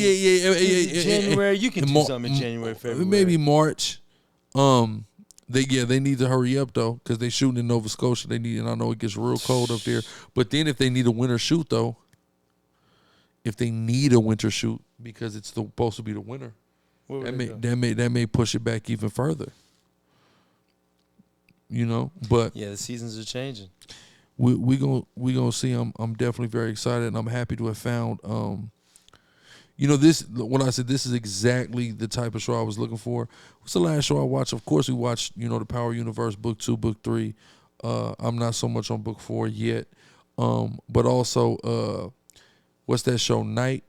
January, you can do something in January, February. Maybe March. They need to hurry up though, because they shooting in Nova Scotia. And I know it gets real cold up there. But then if they need a winter shoot though. If they need a winter shoot because it's supposed to be the winter, that may push it back even further. You know, but yeah, the seasons are changing. We gonna see. I'm definitely very excited, and I'm happy to have found. This when I said this is exactly the type of show I was looking for. What's the last show I watched? Of course, we watched the Power Universe book 2, book 3. I'm not so much on book 4 yet, but also. What's that show? Night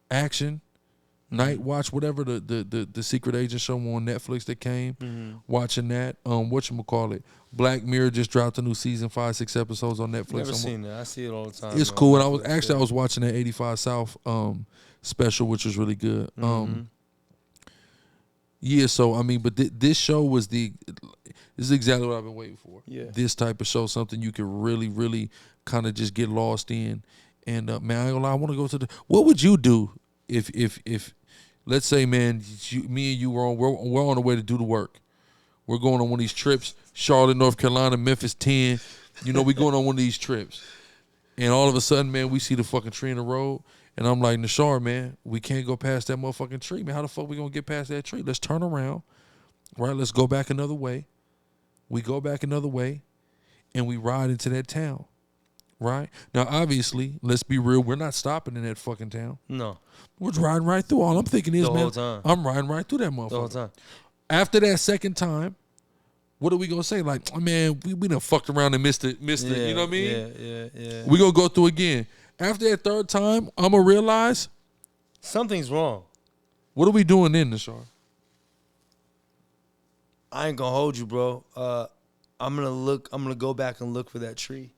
Action, Night Watch, whatever the secret agent show on Netflix that came. Watching that. Whatchamacallit? Black Mirror just dropped a new season, 5-6 episodes on Netflix. Never seen that. I see it all the time. It's cool. And I was watching that 85 South special, which was really good. Yeah, so I mean, but this show was this is exactly what I've been waiting for. Yeah. This type of show, something you can really, really kind of just get lost in. And man, I ain't gonna lie, I want to go to the. What would you do if let's say, man, me and you we're on the way to do the work. We're going on one of these trips, Charlotte, North Carolina, Memphis 10. You know, we going on one of these trips. And all of a sudden, man, we see the fucking tree in the road. And I'm like, Nashar, man, we can't go past that motherfucking tree, man. How the fuck we gonna get past that tree? Let's turn around, right? Let's go back another way. We go back another way, and we ride into that town, right? Now, obviously, let's be real. We're not stopping in that fucking town. No. We're riding right through. All I'm thinking is, The man, whole time. I'm riding right through that motherfucker. The whole time. After that second time, what are we gonna say? Like, oh, man, we done fucked around and missed it. You know what I mean? Yeah. We gonna go through again. After that third time, I'm gonna realize Something's wrong. what are we doing then, Nashar? I ain't gonna hold you, bro. I'm gonna go back and look for that tree,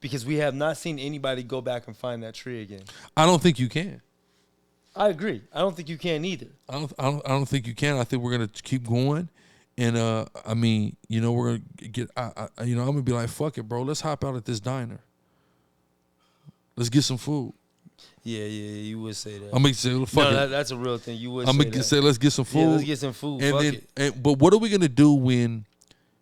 because we have not seen anybody go back and find that tree again. I don't think you can. I agree. I don't think you can either. I don't think you can. I think we're gonna keep going, and I mean, you know, we're gonna get. I'm gonna be like, fuck it, bro. Let's hop out at this diner. Let's get some food. Yeah, you would say that. I'm gonna say, fuck it. That's a real thing. You would. I'm gonna say, let's get some food. Yeah, let's get some food. And Fuck then, it. but what are we gonna do when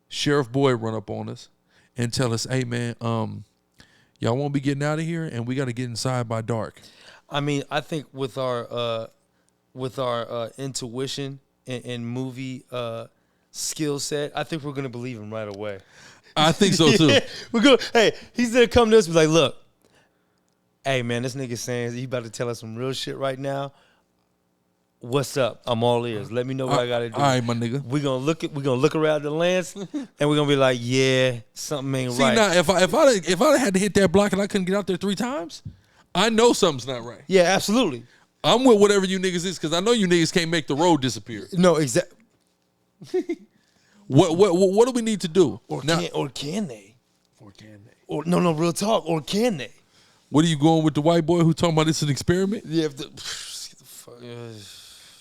Sheriff Boyd run up on us and tell us, hey man, y'all won't be getting out of here, and we got to get inside by dark. I mean, I think with our intuition and movie skill set, I think we're gonna believe him right away. I think so too. We're good. Hey, he's gonna come to us and be like, look, hey man, this nigga saying he about to tell us some real shit right now. What's up? I'm all ears. Let me know what I gotta do. All right, my nigga. We're gonna look around the lens and we're gonna be like, yeah, something ain't See, right. now if I had to hit that block and I couldn't get out there 3 times, I know something's not right. Yeah, absolutely. I'm with whatever you niggas is, because I know you niggas can't make the road disappear. No, exactly. What do we need to do? Or Now, can they? Or no, real talk. Or can they? what are you going with the white boy who talking about it's an experiment? Yeah.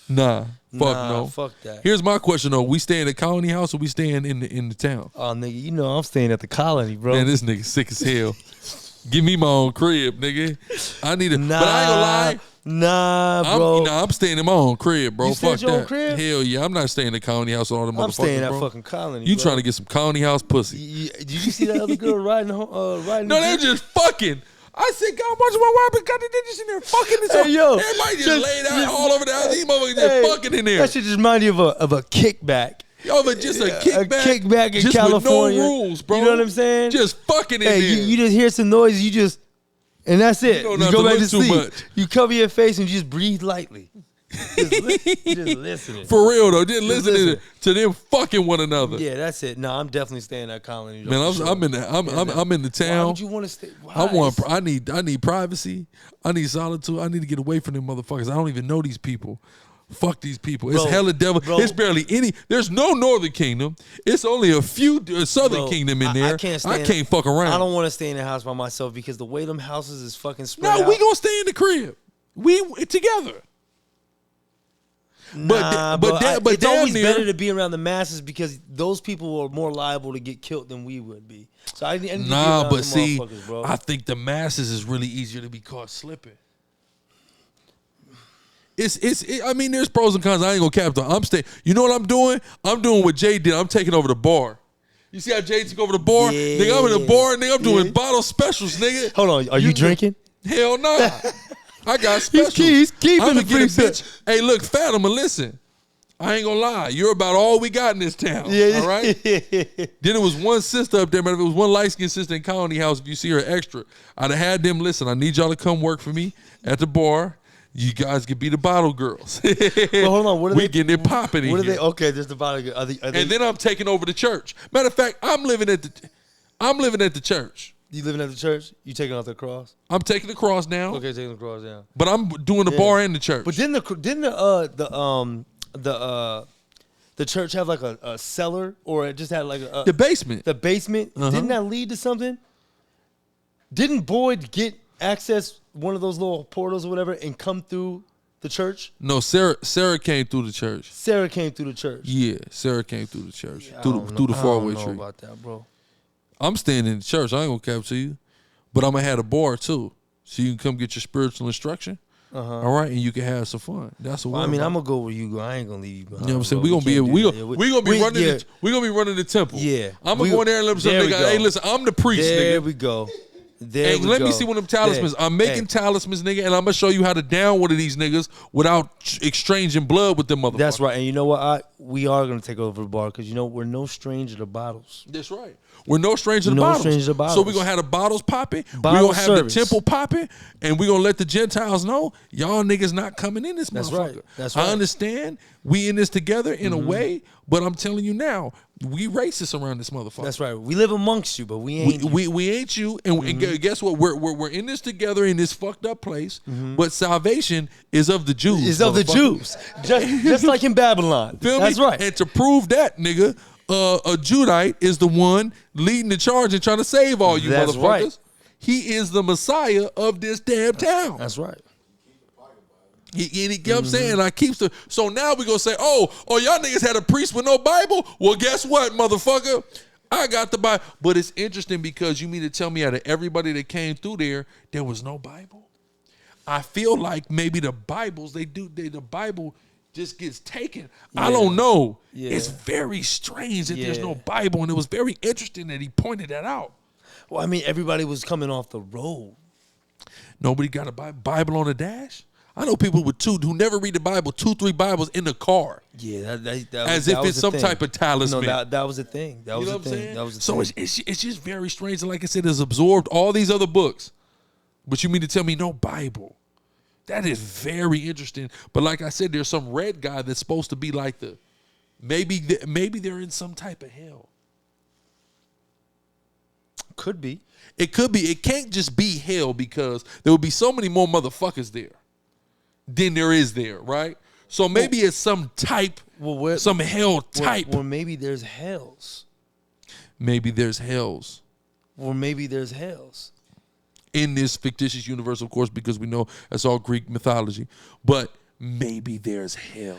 Nah, no. Fuck that. Here's my question though: we staying at Colony House or we staying in the town? Oh, nigga, you know I'm staying at the Colony, bro. Man, this nigga sick as hell. Give me my own crib, nigga. I need a. But I ain't gonna lie. Nah, bro. I'm staying in my own crib, bro. You stay Fuck at your that. own crib? Hell yeah, I'm not staying at Colony House with all the motherfuckers. I'm staying at bro. fucking Colony. You bro. trying to get some Colony House pussy? Did you see that other girl riding? No, they're just fucking. I said, God, watch my wife, got the just in there fucking. Hey, yo, everybody just laid out all over the house. These motherfuckers just fucking in there. That shit just remind you of a kickback. Yo, but just a kickback. A kickback in just California. With no rules, bro. You know what I'm saying? Just fucking in Hey, there. you just hear some noise, and that's it. You You don't go have back to to look too sleep. much. You cover your face and you just breathe lightly. Just listening. For real though, just listening listen. to them fucking one another. Yeah, that's it. No, I'm definitely staying at Colony. Man, I'm in the I'm in the town. Why would you want to stay? Why? I need privacy. I need solitude. I need to get away from them motherfuckers. I don't even know these people. Fuck these people. It's Bro, hella devil. bro. It's barely any. There's no Northern Kingdom. It's only a few Southern Bro, Kingdom in there. I can't fuck around. I don't want to stay in the house by myself because the way them houses is fucking spread No, out. we gonna stay in the crib. We together. Nah, but it's damn always near- better to be around the masses because those people are more liable to get killed than we would be. So I need to be Nah, around but some see, motherfuckers, bro. I think the masses is really easier to be caught slipping. I mean, there's pros and cons. I ain't gonna cap though. I'm staying. You know what I'm doing? I'm doing what Jay did. I'm taking over the bar. You see how Jay took over the bar? Yeah. Nigga, I'm in the bar. Nigga, I'm doing Yeah. bottle specials, nigga. Hold on, are you drinking? Hell no. I got specials. He's keeping I'ma the get a freezer. bitch. Hey, look, Fatima, listen. I ain't gonna lie. You're about all we got in this town. Yeah. All right? Then it was one sister up there, but if it was one light-skinned sister in Colony House, if you see her extra, I'd have had them, listen, I need y'all to come work for me at the bar. You guys could be the bottle girls. But hold on, what are we they getting it popping in What are here. they? Okay, there's the bottle. Are they, And then I'm taking over the church. Matter of fact, I'm living at the church. you living at the church? You taking off the cross? I'm taking the cross now, Okay, taking the cross down. but I'm doing the bar and the church. But didn't the church have like a cellar, or it just had like the basement. the basement? Uh-huh. Didn't that lead to something? Didn't Boyd get access one of those little portals or whatever and come through the church? No, Sarah came through the church. Sarah came through the church. Yeah, Sarah came through the church. Yeah, through the faraway tree. I don't know tree. about that, bro. I'm staying in the church. I ain't gonna cap to you. But I'm gonna have a bar too. So you can come get your spiritual instruction. All right, and you can have some fun. That's what I mean, I'm gonna go where you go. I ain't gonna leave you behind. You know what I'm saying? Bro. We gonna be running the temple. Yeah. I'm gonna go in there and let them say, hey, listen, I'm the priest, There nigga. we go. Hey, let me see one of them talismans. I'm making talismans, nigga, and I'm gonna show you how to down one of these niggas without exchanging blood with them motherfuckers. That's right. And you know what? We are gonna take over the bar because we're no stranger to bottles. That's right. We're no stranger to bottles. So we're going to have the bottles popping. We're going to have the temple popping. And we're going to let the Gentiles know, y'all niggas not coming in this motherfucker. That's right. I understand we in this together in a way, but I'm telling you now, we racist around this motherfucker. That's right. We live amongst you, but we ain't you. We ain't you. And guess what? We're in this together in this fucked up place, but salvation is of the Jews. Is of the Jews. Just like in Babylon. Feel That's me? right. And to prove that, nigga, a Judite is the one leading the charge and trying to save all you motherfuckers. Right. He is the Messiah of this damn town. That's right. He kept saying, I keeps the. So now we gonna say, oh, y'all niggas had a priest with no Bible? Well, guess what, motherfucker? I got the Bible. But it's interesting because you mean to tell me out of everybody that came through there was no Bible? I feel like maybe the Bibles, the Bible just gets taken. Yeah. I don't know. Yeah. It's very strange that there's no Bible, and it was very interesting that he pointed that out. Well, I mean, everybody was coming off the road. Nobody got a Bible on the dash? I know people with who never read the Bible, 2-3 Bibles in the car. Yeah, that as if it's some type of talisman. No, that was a thing. That was a thing. So it's just very strange. And like I said, it's absorbed all these other books. But you mean to tell me no Bible? That is very interesting. But like I said, there's some red guy that's supposed to be like maybe they're in some type of hell. Could be. It could be. It can't just be hell because there will be so many more motherfuckers there than there is there, right? So maybe it's some type, some hell type. Or maybe there's hells. Maybe there's hells. Or maybe there's hells. In this fictitious universe, of course, because we know that's all Greek mythology. But maybe there's hell.